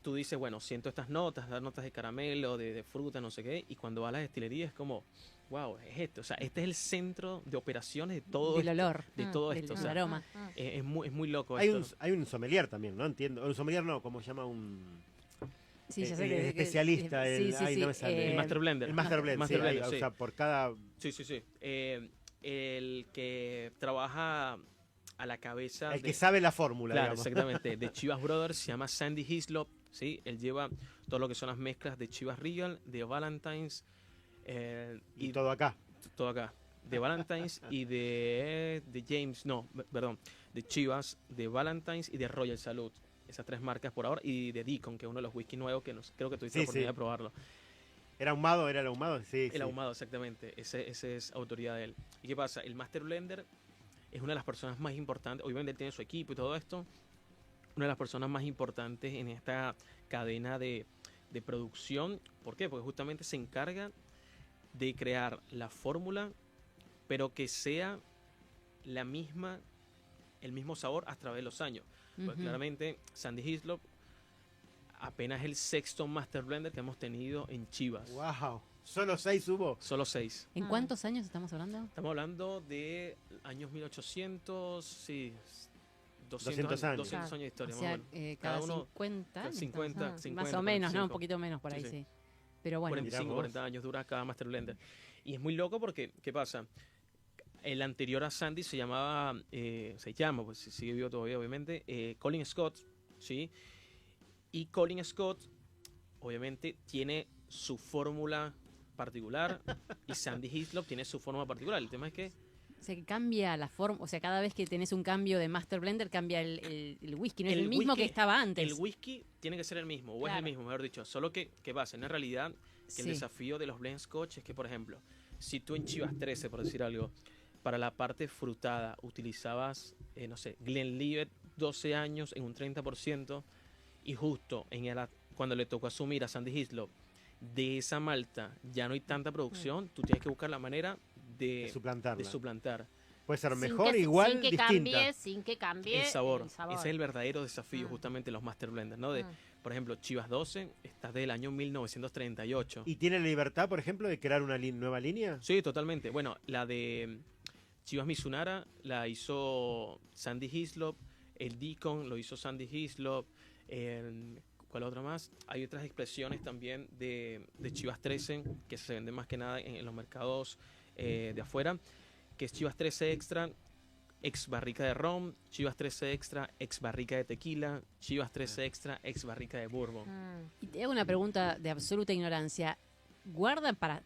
tú dices, bueno, siento estas notas, las notas de caramelo, de fruta, no sé qué, y cuando vas a la destilería es como, wow, es esto, o sea, este es el centro de operaciones de todo Del esto, olor. de todo Del esto, o del sea, aroma. es muy loco Hay esto. un sommelier también, ¿no? Entiendo. Un sommelier no, ¿cómo se llama? Un... Sí, ya sé que especialista, sí, sí, sí, no me sale. El Master Blender. El Master Blend, Master sí, Blender, o sí. sea, por cada... Sí. El que trabaja a la cabeza El que sabe la fórmula, claro, digamos. exactamente, de Chivas Brothers, se llama Sandy Hislop, ¿sí? Él lleva todo lo que son las mezclas de Chivas Regal, de Valentine's Y todo acá. todo acá. De Valentine's y de James, no, perdón, de Chivas, de Valentine's y de Royal Salute. Esas 3 marcas por ahora, y de Deacon, que es uno de los whisky nuevos que creo que tuviste Sí, la oportunidad sí. de probarlo. ¿Era ahumado? ¿Era el ahumado? Sí, El sí. ahumado, exactamente. Ese es autoridad de él. ¿Y qué pasa? El Master Blender es una de las personas más importantes. Obviamente él tiene su equipo y todo esto. Una de las personas más importantes en esta cadena de producción. ¿Por qué? Porque justamente se encarga de crear la fórmula, pero que sea el mismo sabor a través de los años. Pues Ujú. claramente Sandy Hislop apenas es el 6º Master Blender que hemos tenido en Chivas. ¡Wow! ¿Solo 6 hubo? Solo 6. ¿En cuántos años estamos hablando? Estamos hablando de años 1800, sí, 200 años. 200 años de historia, O más o sea, menos. cada Cada uno- 50 años. 50, estamos- 50, más o menos, ¿no? 45. Un poquito menos por ahí, Sí, sí. sí. Pero bueno, 45, Mirá vos. 40 años dura cada Master Blender. Y es muy loco porque, ¿qué pasa? El anterior a Sandy se llama, pues sigue vivo todavía, obviamente, Colin Scott, ¿sí? Y Colin Scott, obviamente, tiene su fórmula particular y Sandy Hislop tiene su forma particular. El tema es que o sea, que cambia la forma, o sea, cada vez que tenés un cambio de Master Blender cambia el whisky, no es el mismo whisky- que estaba antes. el whisky tiene que ser el mismo, o es Claro. el mismo, mejor dicho. Solo que, ¿qué pasa? En realidad, que el Sí. desafío de los blend Scotch es que, por ejemplo, si tú en Chivas 13, por decir algo, para la parte frutada utilizabas, no sé, Glenlivet 12 años en un 30%, y justo cuando le tocó asumir a Sandy Hislop de esa malta ya no hay tanta producción, tú tienes que buscar la manera De suplantarla. de suplantar Puede ser Sin mejor, que- igual, sin que distinta. cambie, sin que cambie el sabor. el sabor. Ese es el verdadero desafío, Mm. justamente los Master Blenders, ¿no? Mm. Por ejemplo, Chivas 12 está del año 1938. ¿Y tiene la libertad, por ejemplo, de crear una nueva línea? Sí, totalmente. Bueno, la de Chivas Mizunara la hizo Sandy Hislop, el Deacon lo hizo Sandy Hislop, ¿cuál otra más? Hay otras expresiones también de Chivas 13 que se venden más que nada en los mercados de afuera, que es Chivas 13 Extra, ex barrica de ron, Chivas 13 Extra, ex barrica de tequila, Chivas 13 Extra, ex barrica de bourbon. Mm. Y te hago una pregunta de absoluta ignorancia.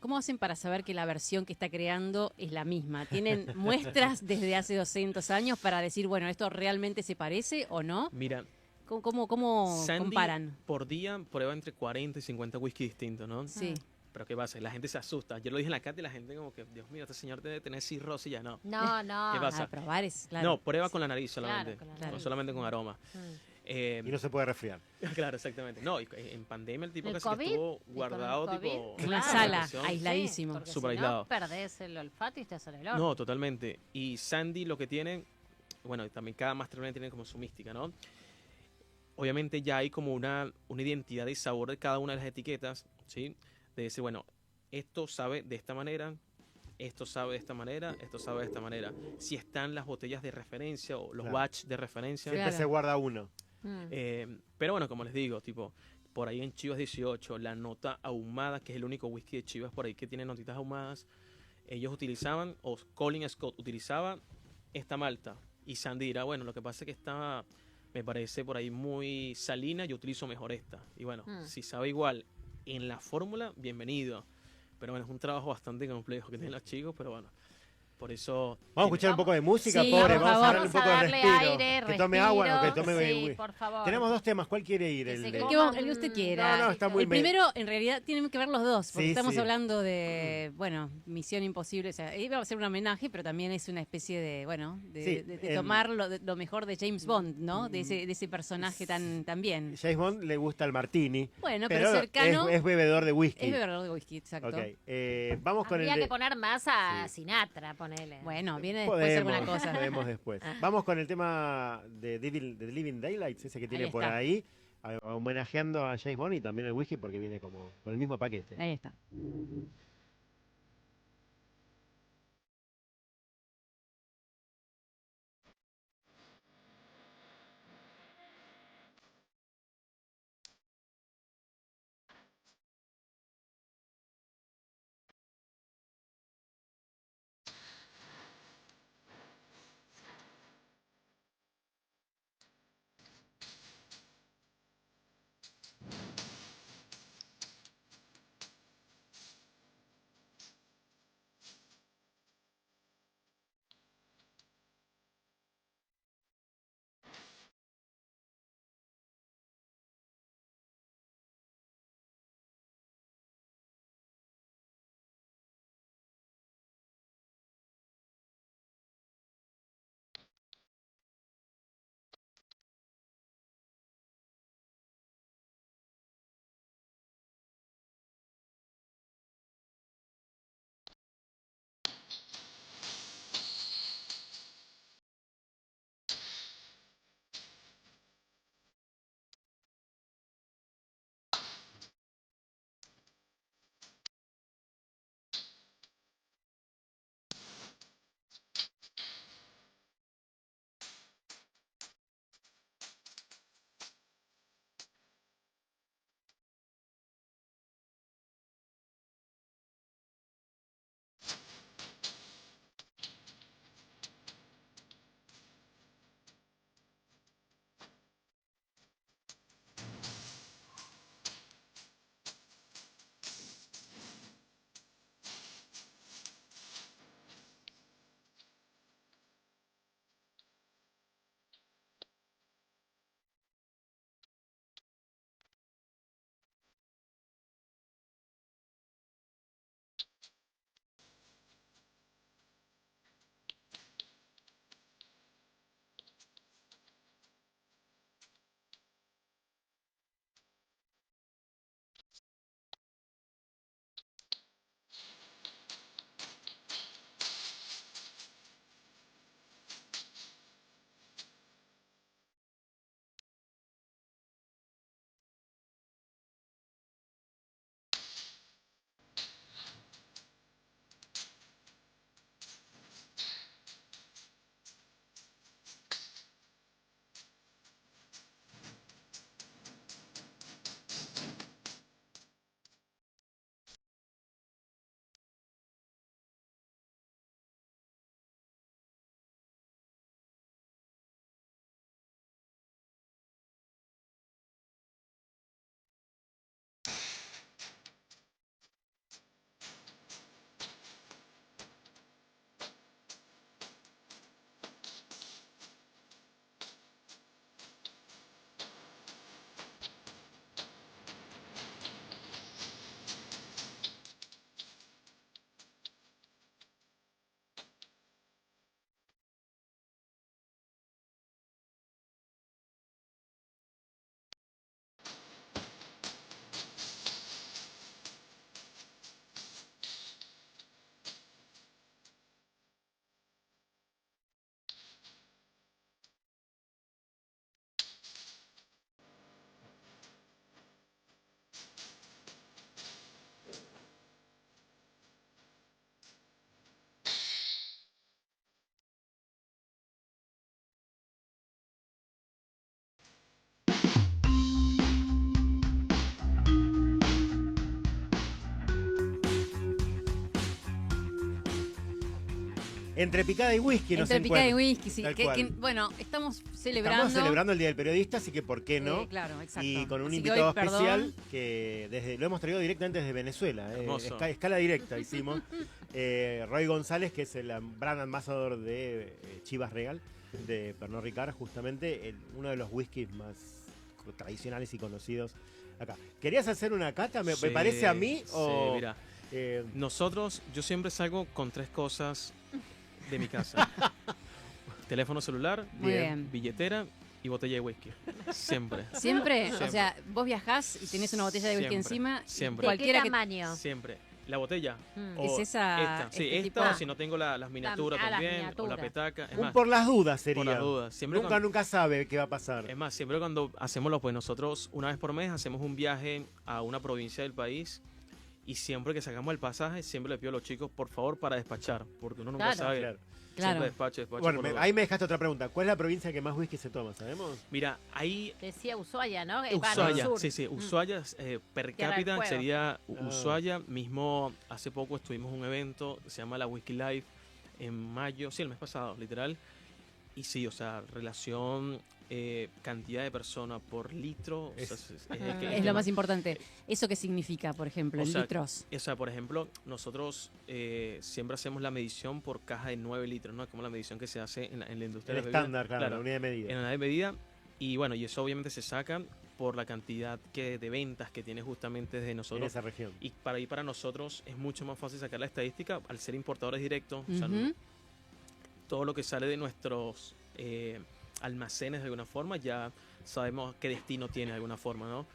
¿Cómo hacen para saber que la versión que está creando es la misma? ¿Tienen muestras desde hace 200 años para decir, bueno, esto realmente se parece o no? Mira, ¿Cómo Sandy comparan? por día prueba entre 40 y 50 whisky distintos, ¿no? Sí. Pero ¿qué pasa? La gente se asusta. Yo lo dije en la cata y la gente como que, Dios mío, este señor debe tener cirrosis ya, no. No, no. ¿Qué pasa? A probar es, claro. No, prueba con la nariz solamente, Claro, con la no nariz. solamente con aroma. Mm. Y no se puede resfriar. Claro, exactamente. No, y en pandemia el tipo El casi que COVID, estuvo y con el guardado, COVID, tipo... En una claro. sala, habitación. aisladísimo. porque Súper si aislado. no, perdés el olfato y te hace el olor. No, totalmente. Y Sandy lo que tiene, bueno, y también cada Master Blend tiene como su mística, ¿no? Obviamente ya hay como una identidad de sabor de cada una de las etiquetas, ¿sí? De decir, bueno, esto sabe de esta manera, esto sabe de esta manera, esto sabe de esta manera. Si están las botellas de referencia o los Claro. batch de referencia. Siempre Claro. se guarda uno. Mm. Pero bueno, como les digo, tipo, por ahí en Chivas 18, la nota ahumada, que es el único whisky de Chivas por ahí que tiene notitas ahumadas, ellos utilizaban, o Colin Scott utilizaba esta malta. Y Sandy dirá, bueno, lo que pasa es que esta me parece por ahí muy salina, yo utilizo mejor esta. Y bueno, si sabe igual en la fórmula, bienvenido. Pero bueno, es un trabajo bastante complejo que tienen los chicos, pero bueno, por eso... Vamos a escuchar un poco de música, Sí, pobre. por Vamos a favor. darle un poco de darle respiro. aire, Que tome agua o que tome sí, whisky. por favor. Tenemos dos temas. ¿Cuál quiere ir? Que El se de- coma El que usted un- quiera. No, está muy El bien. primero, en realidad, tienen que ver los dos, porque Sí, estamos sí. hablando de, bueno, Misión Imposible. O sea, iba a ser un homenaje, pero también es una especie de, bueno, Sí, de tomar lo mejor de James Bond, ¿no? De ese personaje tan bien. James Bond le gusta el martini. Bueno, pero cercano. Es bebedor de whisky. Es bebedor de whisky, exacto. Ok, vamos con Habría el de... que poner más a Sí. Sinatra, ponele. Bueno, viene después alguna cosa. Podemos después. Vamos con el tema de Living Daylights, ese que tiene Ahí por está. ahí, homenajeando a James Bond y también el whisky porque viene como con el mismo paquete. Ahí está. Entre picada y whisky nos Entre picada y encuentra. whisky, sí. Tal Que, cual. bueno, estamos celebrando. Estamos celebrando el Día del Periodista, así que ¿por qué no? Claro, exacto. Y con un Así que invitado hoy, perdón. especial que lo hemos traído directamente desde Venezuela. Hermoso. Escala directa hicimos. Roy González, que es el brand ambassador de Chivas Regal, de Pernod Ricard, justamente uno de los whiskies más tradicionales y conocidos acá. ¿Querías hacer una cata? ¿Me Sí, parece a mí? sí, O, mira, eh, yo siempre salgo con 3 cosas de mi casa. Teléfono celular, Muy bien. billetera y botella de whisky. Siempre. Siempre, Siempre. o sea, vos viajás y tenés una botella de whisky Siempre, encima. siempre. ¿De Cualquiera qué que tamaño? Siempre. La botella. Mm. o Es esa- Esta, sí, este esta, tipo- o si no tengo las miniaturas las también, o la miniaturas. petaca. Es un más, por las dudas sería. por las dudas. Siempre Nunca sabe qué va a pasar. Es más, siempre cuando hacemos pues nosotros una vez por mes hacemos un viaje a una provincia del país y siempre que sacamos el pasaje, siempre le pido a los chicos, por favor, para despachar, porque uno nunca Claro. sabe. Claro. Claro. Siempre despacho. Bueno, por las ahí dudas. me dejaste otra pregunta. ¿Cuál es la provincia que más whisky se toma? ¿Sabemos? Mira, ahí Decía Ushuaia, ¿no? Para el Ushuaia, sur. sí, Ushuaia, per Tierra del cápita Fuego. sería Ah. Ushuaia. Mismo hace poco estuvimos en un evento, se llama la Whisky Life, en mayo, sí, el mes pasado, literal. Y sí, o sea, relación, cantidad de personas por litro. O sea, Es lo más importante. ¿Eso qué significa, por ejemplo, O en sea, litros? O sea, por ejemplo, nosotros siempre hacemos la medición por caja de 9 litros, ¿no? Como la medición que se hace en la industria El de la bebida. estándar, claro, la unidad de medida. En la unidad de medida. Y bueno, y eso obviamente se saca por la cantidad de ventas que tiene justamente desde En nosotros. esa región. Y para nosotros es mucho más fácil sacar la estadística al ser importadores directos. O sea, Ujú. todo lo que sale de nuestros almacenes de alguna forma ya sabemos qué destino tiene de alguna forma, ¿no?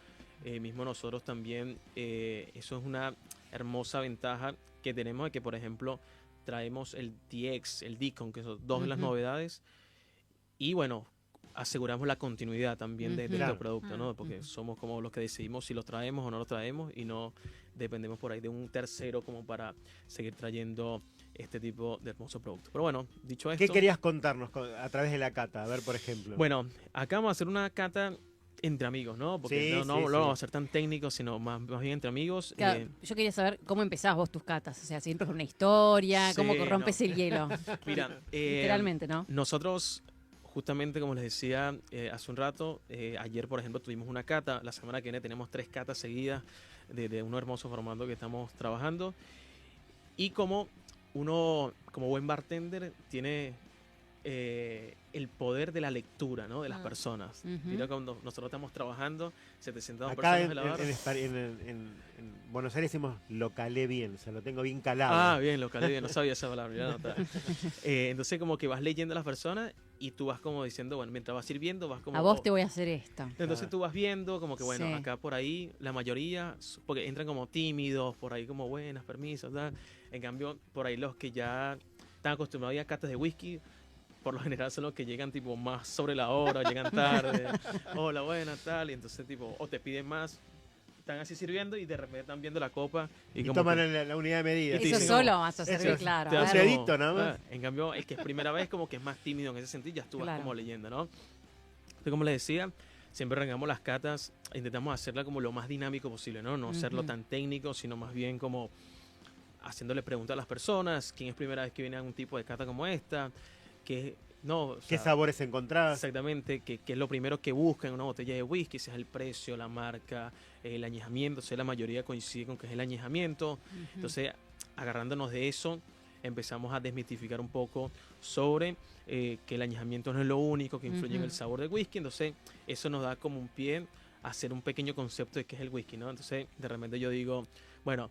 Mismo nosotros también, eso es una hermosa ventaja que tenemos de que, por ejemplo, traemos el DX, el Deacon, que son dos de las Ujú. novedades. Y bueno, aseguramos la continuidad también de Ujú. nuestro Claro. producto, ¿no? Porque Ujú. somos como los que decidimos si los traemos o no los traemos y no dependemos por ahí de un tercero como para seguir trayendo este tipo de hermoso producto. Pero bueno, dicho esto... ¿Qué querías contarnos a través de la cata? A ver, por ejemplo. Bueno, acá vamos a hacer una cata entre amigos, ¿no? Porque Sí, no sí, lo sí. vamos a hacer tan técnico, sino más bien entre amigos. Claro, yo quería saber cómo empezás vos tus catas. O sea, siempre con una historia, Sí, cómo rompes no. el hielo. Mira, Literalmente, ¿no? nosotros, justamente como les decía hace un rato, ayer, por ejemplo, tuvimos una cata. La semana que viene tenemos 3 catas seguidas de un hermoso formato que estamos trabajando. Y como uno, como buen bartender, tiene el poder de la lectura, ¿no? De las Ah. personas. Ujú. Mira, cuando nosotros estamos trabajando, 700 Acá personas en, en la barra. en Buenos Aires decimos lo calé bien, o sea, lo tengo bien calado. Ah, bien, lo calé bien, no sabía esa palabra, ya anotada. Entonces como que vas leyendo a las personas y tú vas como diciendo, bueno, mientras vas sirviendo, vas como... A vos te voy a hacer esto. Entonces tú vas viendo como que, bueno, Sí. acá por ahí la mayoría, porque entran como tímidos, por ahí como buenas, permisos, tal. En cambio, por ahí los que ya están acostumbrados a ir a catas de whisky, por lo general son los que llegan tipo más sobre la hora, llegan tarde, hola, buena, tal, y entonces tipo, o te piden más, están así sirviendo y de repente están viendo la copa y, Y como toman que- la unidad de medida. Y te Eso dicen solo como- vas a eso servir, es- claro. te a das ver. un como- dedito nada más. En cambio, el que es primera vez como que es más tímido en ese sentido, ya tú vas Claro. como leyendo, ¿no? Entonces, como les decía, siempre arrancamos las catas, intentamos hacerla como lo más dinámico posible, ¿no? No hacerlo Ujú. tan técnico, sino más bien como haciéndole preguntas a las personas, quién es primera vez que viene a un tipo de cata como esta, que no, o ¿Qué sea, sabores encontrás? exactamente, que es lo primero que buscan en una botella de whisky, si es el precio, la marca, el añejamiento, o sea, la mayoría coincide con que es el añejamiento. Ujú. Entonces, agarrándonos de eso, empezamos a desmitificar un poco sobre que el añejamiento no es lo único que influye en el Ujú. sabor del whisky. Entonces, eso nos da como un pie a hacer un pequeño concepto de qué es el whisky, ¿no? Entonces, de repente yo digo, bueno,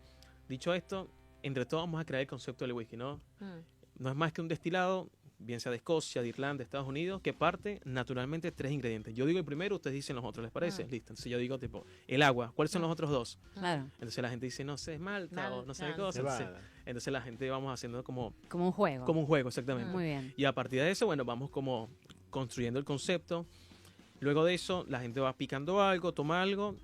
dicho esto, entre todos vamos a crear el concepto del whisky, ¿no? Mm. No es más que un destilado, bien sea de Escocia, de Irlanda, de Estados Unidos, que parte naturalmente de 3 ingredientes. Yo digo el primero, ustedes dicen los otros, ¿les parece? Ah. Listo. Entonces yo digo, tipo, el agua. ¿Cuáles son los otros 2? Claro, Entonces la gente dice, no sé, es malta o no sé qué Malta. cosa. Entonces, Cebada. entonces la gente vamos haciendo como como un juego. un juego, exactamente. Muy bien. Y a partir de eso, bueno, vamos como construyendo el concepto. Luego de eso, la gente va picando algo, toma algo.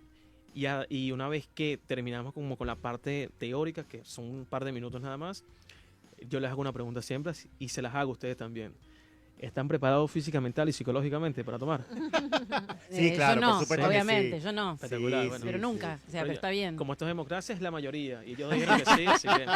Y una vez que terminamos como con la parte teórica, que son un par de minutos nada más, yo les hago una pregunta siempre y se las hago a ustedes también. ¿Están preparados física, mental y psicológicamente para tomar? Sí, claro, yo no, por supuesto que obviamente, sí. yo no. Espectacular, Sí, bueno. Pero sí, nunca, sí. o sea, pero está bien. Como esto es democracia, es la mayoría. Y ellos dijeron que sí, así que...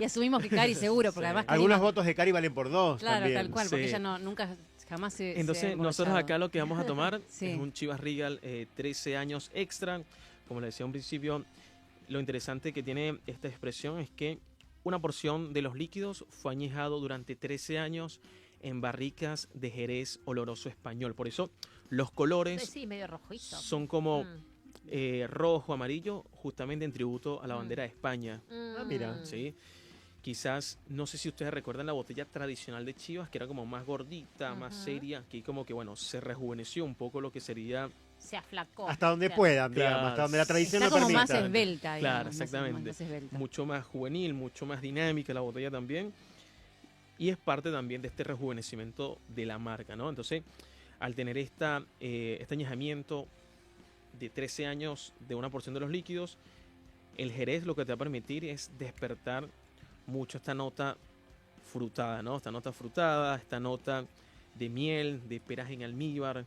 Y asumimos que Cari seguro, porque Sí. además Cari Algunos va- votos de Cari valen por 2 Claro, también. tal cual, porque Sí. ella no, nunca, jamás se Entonces, se ha nosotros emborrachado. acá lo que vamos a tomar Sí. es un Chivas Regal 13 años extra. Como le decía al principio, lo interesante que tiene esta expresión es que una porción de los líquidos fue añejado durante 13 años en barricas de Jerez oloroso español. Por eso los colores Sí, medio rojizo. son como Mm. rojo, amarillo, justamente en tributo a la Mm. bandera de España. Ah, mira. ¿Sí? Quizás, no sé si ustedes recuerdan la botella tradicional de Chivas, que era como más gordita, más Ujú. seria. Aquí como que, bueno, se rejuveneció un poco lo que sería... Se aflacó. Hasta donde O sea, puedan, digamos, Claro. hasta donde la tradición Está lo como más permita. esbelta. Claro, digamos, exactamente. más esbelta. mucho más juvenil, mucho más dinámica la botella también. Y es parte también de este rejuvenecimiento de la marca, ¿no? Entonces, al tener este añejamiento de 13 años de una porción de los líquidos, el Jerez lo que te va a permitir es despertar mucho esta nota frutada, ¿no? Esta nota frutada, esta nota de miel, de peras en almíbar.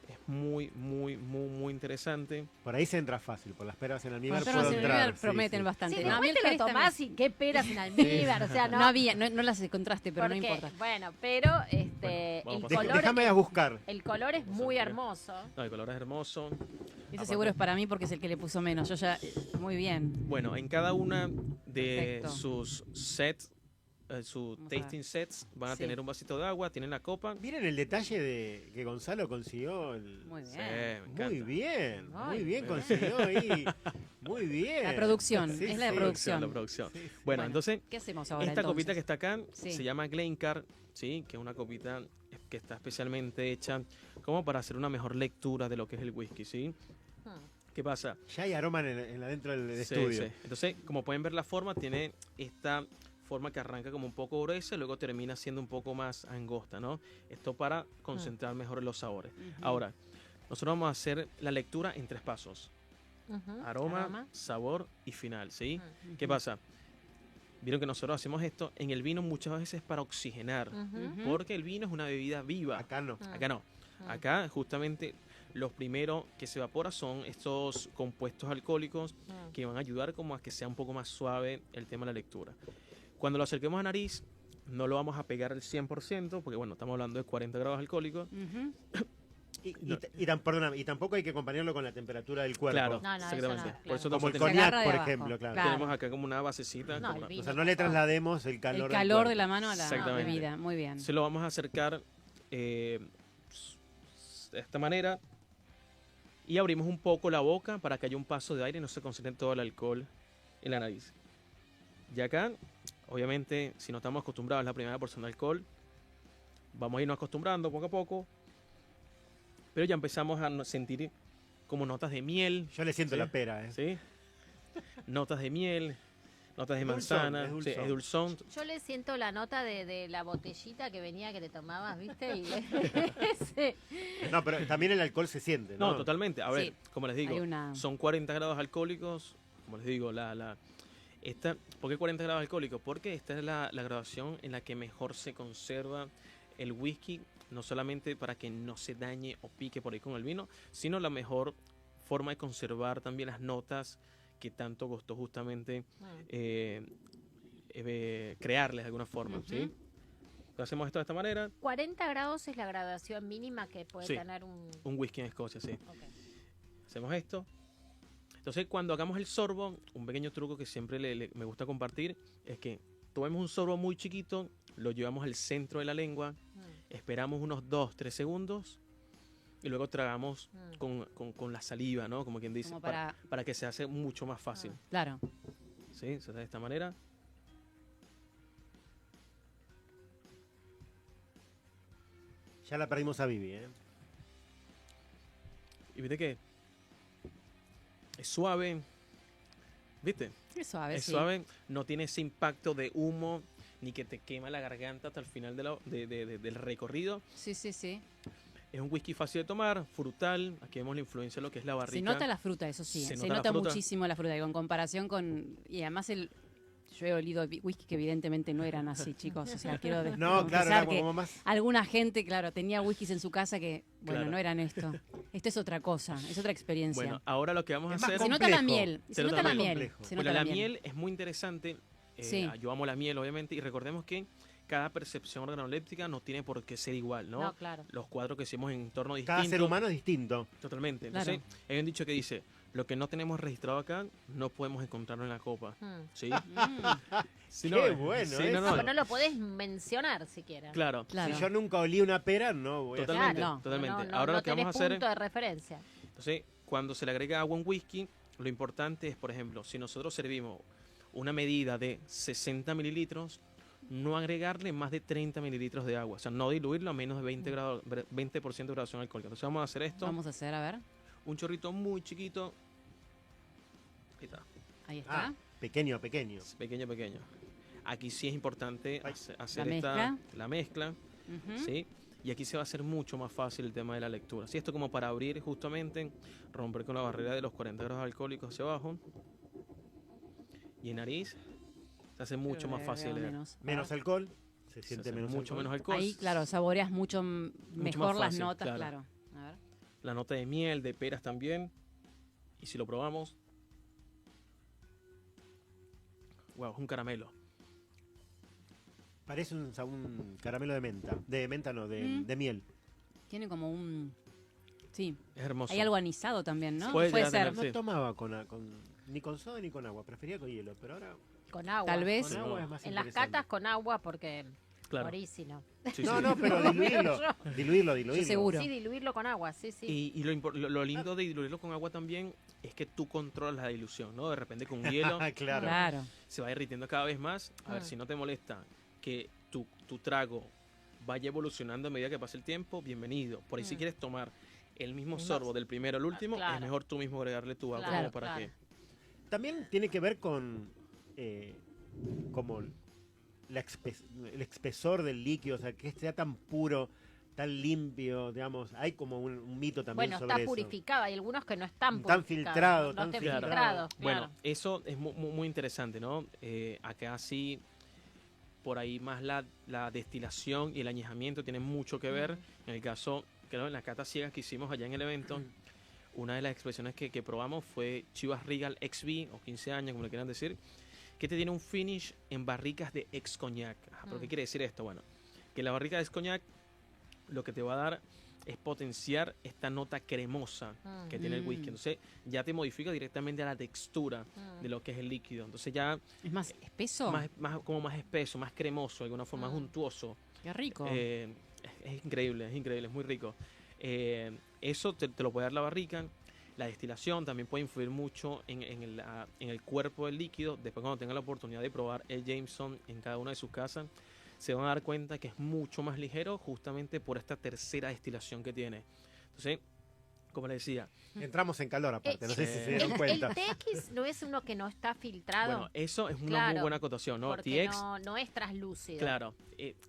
Es muy, muy, muy, muy interesante. Por ahí se entra fácil, por las peras en almíbar Yo puedo no sé, entrar. sí, prometen sí. bastante. Sí, No, a mí después el te lo Jerez tomás también. y qué peras en almíbar, o sea, No había, no las encontraste, pero no porque, importa. Bueno, pero Bueno, vamos el pasando. color Déjame a buscar. el color es Vamos a muy ver. hermoso. No, el color es hermoso. Ese Aparte- seguro es para mí porque es el que le puso menos. Yo ya, muy bien. Bueno, en cada una de Perfecto. sus sets, sus Vamos a ver. tasting sets, van a Sí. tener un vasito de agua, tienen la copa. Miren el detalle de que Gonzalo consiguió. Muy Sí, bien. me encanta. Muy bien, Ay, muy bien muy consiguió ahí. Muy bien. La producción, Sí, es la de sí. producción. La producción. Sí, sí. Bueno, Bueno, entonces, ¿Qué hacemos ahora esta entonces? copita que está acá Sí. se llama Glencar, ¿sí? Que es una copita que está especialmente hecha como para hacer una mejor lectura de lo que es el whisky, ¿sí? Hmm. ¿Qué pasa? Ya hay aroma adentro del Sí, estudio. sí. Entonces, como pueden ver la forma, tiene esta forma que arranca como un poco gruesa y luego termina siendo un poco más angosta, ¿no? Esto para concentrar mejor los sabores. Ujú. Ahora, nosotros vamos a hacer la lectura en 3 pasos. Ujú. Aroma, Aroma. sabor y final, ¿sí? Ujú. ¿Qué pasa? Vieron que nosotros hacemos esto en el vino muchas veces para oxigenar, Ujú. Ujú. porque el vino es una bebida viva. Acá no. Mm. Acá no. Mm. Acá justamente los primeros que se evapora son estos compuestos alcohólicos Mm. que van a ayudar como a que sea un poco más suave el tema de la lectura. Cuando lo acerquemos a nariz, no lo vamos a pegar al 100%, porque bueno, estamos hablando de 40 grados alcohólicos. Ujú. Perdóname, y tampoco hay que acompañarlo con la temperatura del cuerpo. Claro, No, no, eso exactamente. no, Por claro. eso Como el tenemos, Se cognac, agarra de por abajo. ejemplo, claro. Claro. tenemos acá como una basecita. No, como el una- vino. O sea, no le traslademos el calor. El del calor cuerpo. de la mano a la Exactamente. bebida. Muy bien. Se lo vamos a acercar de esta manera y abrimos un poco la boca para que haya un paso de aire y no se concentre todo el alcohol en la nariz. Y acá, obviamente, si no estamos acostumbrados a la primera porción de alcohol, vamos a irnos acostumbrando poco a poco, pero ya empezamos a sentir como notas de miel, Yo le siento Sí. la pera, ¿eh? ¿sí? Notas de miel, notas de Dulzón, manzana, es sí, dulzón. es dulzón. Yo le siento la nota de la botellita que venía que te tomabas, ¿viste? Y sí. No, pero también el alcohol se siente, ¿no? No, totalmente. A ver, Sí. como les digo, Hay una- son 40 grados alcohólicos. Como les digo, ¿por qué 40 grados alcohólicos? Porque esta es la graduación en la que mejor se conserva el whisky, no solamente para que no se dañe o pique por ahí con el vino, sino la mejor forma de conservar también las notas que tanto costó justamente crearles de alguna forma, ¿sí? Ujú. Entonces, hacemos esto de esta manera, 40 grados es la graduación mínima que puede Sí. tener un... un whisky en Escocia, sí. Ok. Hacemos esto. Entonces, cuando hagamos el sorbo, un pequeño truco que siempre me gusta compartir es que tomemos un sorbo muy chiquito, lo llevamos al centro de la lengua, Mm, esperamos unos 2-3 segundos y luego tragamos mm. con la saliva, ¿no? Como quien dice, Como para que se hace mucho más fácil. Claro. ¿Sí? Se hace de esta manera. Ya la perdimos a Vivi, ¿eh? Y viste que es suave, ¿viste? Es suave, Es sí. suave, no tiene ese impacto de humo ni que te quema la garganta hasta el final del recorrido. Sí, sí, sí. Es un whisky fácil de tomar, frutal. Aquí vemos la influencia de lo que es la barrica. Se nota la fruta, eso sí. Se Se nota la nota fruta. muchísimo la fruta. Y con comparación con... Y además Yo he olido whisky que evidentemente no eran así, chicos. O sea, quiero No, claro, confesar era que como más. alguna gente, claro, tenía whiskies en su casa que, bueno, Claro. no eran esto. Esto es otra cosa, es otra experiencia. Bueno, ahora lo que vamos a Es más hacer... se nota la complejo. miel, Se se nota nota la la miel. complejo. Se Bueno, nota la la miel es muy interesante. Sí. Yo amo la miel, obviamente, y recordemos que cada percepción organoléptica no tiene por qué ser igual, ¿no? No, claro. Los cuadros que hicimos en entornos distintos. Cada ser humano es distinto. Totalmente. Claro. Entonces, hay un dicho que dice, lo que no tenemos registrado acá, no podemos encontrarlo en la copa. Mm. ¿Sí? Mm, Sí, Qué bueno sí, eso. No, pero no lo podés mencionar siquiera. Claro. claro. Si yo nunca olí una pera, no voy a Totalmente, Claro. totalmente. No, Ahora no lo que vamos a tenés hacer... punto de referencia. Entonces, cuando se le agrega agua a un whisky, lo importante es, por ejemplo, si nosotros servimos una medida de 60 mililitros, no agregarle más de 30 mililitros de agua. O sea, no diluirlo a menos de 20% de graduación alcohólica. Entonces vamos a hacer esto, Vamos a hacer, a ver. un chorrito muy chiquito. Ahí está, Ahí está. Ah, pequeño, pequeño. pequeño, pequeño. Aquí sí es importante Ay. hacer La mezcla. la mezcla, Ujú. ¿sí? Y aquí se va a hacer mucho más fácil el tema de la lectura. ¿Sí? Esto como para abrir justamente, romper con la barrera de los 40 grados alcohólicos hacia abajo. Y en nariz se hace mucho Creo más que fácil veo leer. Menos alcohol. Se Se siente hace menos mucho alcohol. menos alcohol. Ahí, claro, saboreas mucho mejor las fácil, notas, claro. claro. A ver. La nota de miel, de peras también. Y si lo probamos, wow, es un caramelo. Parece un caramelo de menta. De menta no, Mm. de miel. Tiene como un... Sí, Es hermoso. hay algo anisado también, ¿no? Puede Puede llegar a ser. tener, No sí. tomaba ni con soda ni con agua. Prefería con hielo. Pero ahora Con agua. Tal vez. con agua es más En las interesante. catas con agua porque Claro. morísimo. Sí, No, sí. no, pero diluirlo. Diluirlo. Yo seguro. Sí, diluirlo con agua, sí, sí. Y lo lindo de diluirlo con agua también es que tú controlas la dilución, ¿no? De repente con hielo Claro. Claro. se va derritiendo cada vez más. A ver, Mm. si no te molesta que tu trago vaya evolucionando a medida que pasa el tiempo, bienvenido. Por ahí si Mm. quieres tomar el mismo Mismo- sorbo del primero al último, claro. es mejor tú mismo agregarle tu agua Claro, como para claro. También tiene que ver con como el espesor del líquido, o sea, que sea tan puro, tan limpio, digamos. Hay como un mito también Bueno, sobre está eso. purificado. Hay algunos que no están Tan purificados. filtrado, no tan estén filtrado. filtrados, Bueno, claro. eso es muy interesante, ¿no? Acá sí, por ahí más la destilación y el añejamiento tienen mucho que ver. En el caso, creo, en la cata ciegas que hicimos allá en el evento, una de las expresiones que probamos fue Chivas Regal XV, o 15 años, como le quieran decir, que te tiene un finish en barricas de ex coñac. ¿Pero qué quiere decir esto? Bueno, que la barrica de ex coñac lo que te va a dar es potenciar esta nota cremosa que tiene el whisky. Mm. Entonces ya te modifica directamente a la textura de lo que es el líquido. Entonces ya Es más espeso. como más espeso, más cremoso, de alguna forma, más untuoso. Qué rico. Es increíble, es muy rico. Eso te lo puede dar la barrica. La destilación también puede influir mucho en el cuerpo del líquido. Después, cuando tengan la oportunidad de probar el Jameson en cada una de sus casas, se van a dar cuenta que es mucho más ligero justamente por esta tercera destilación que tiene. Entonces, como le decía, Entramos en calor aparte, no sé si se Sí. dieron El cuenta. TX no es uno que no está filtrado. bueno, eso es una muy Claro, buena acotación, ¿no? porque TX, no es traslúcido. claro,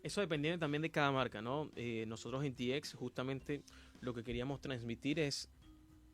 eso dependiendo también de cada marca, ¿no? Nosotros en TX justamente lo que queríamos transmitir es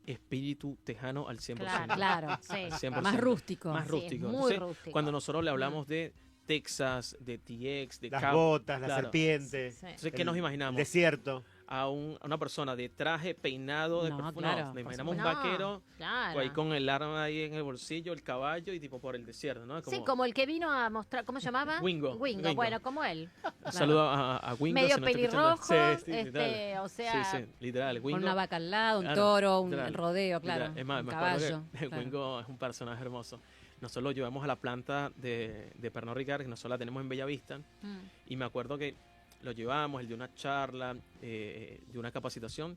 espíritu tejano al 100%. Claro, sí. 100%. Más rústico. Más Sí, rústico. muy Entonces, rústico. cuando nosotros le hablamos de Texas, de TX, de Las Cabo, botas, la claro. serpiente, Sí. Entonces, ¿qué nos el imaginamos? desierto. A una persona de traje, peinado, de No, perfume. claro, Nos por imaginamos un No, vaquero claro. o ahí con el arma ahí en el bolsillo, el caballo y tipo por el desierto, ¿no? Sí, como el que vino a mostrar, ¿cómo se llamaba? Wingo. Wingo, bueno, como él. Un saludo a Wingo. Medio si no está escuchando. pelirrojo, Sí, literal. o sea, Sí, literal. Con Wingo, una vaca al lado, un Claro, toro, un literal, rodeo, claro. literal. Es más, un me acuerdo caballo. que claro. Wingo es un personaje hermoso. Nosotros lo llevamos a la planta de Pernod Ricard, que nosotros la tenemos en Bellavista. mm, Y me acuerdo que lo llevamos, él dio una charla, de una capacitación.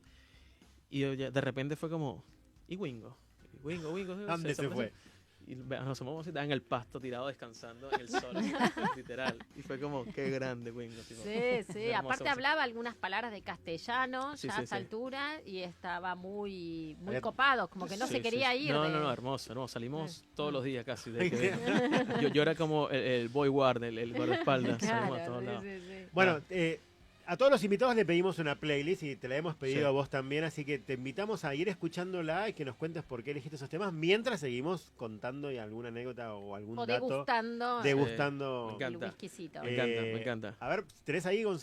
Y de repente fue como, ¿y Wingo? ¿Y Wingo? ¿Dónde se fue? Y nos asomamos y estaba en el pasto tirado descansando en el sol, literal. Y fue como, qué grande Wingo. Tipo, sí, sí. hermoso, Aparte hermoso. hablaba algunas palabras de castellano Sí, ya sí, a esa sí. altura y estaba muy Había- copado, como que no Sí, se sí, quería sí. ir. No, de- no, hermoso. Salimos todos los días casi. Yo era como el boy guard, el guardaespaldas. Salimos a todos lados. sí, sí, sí. Bueno, A todos los invitados le pedimos una playlist y te la hemos pedido Sí. a vos también, así que te invitamos a ir escuchándola y que nos cuentes por qué elegiste esos temas mientras seguimos contando y alguna anécdota o algún O dato degustando Me degustando. encanta. el whiskycito. Me encanta, me encanta. A ver, ¿tenés ahí, Gonzalo?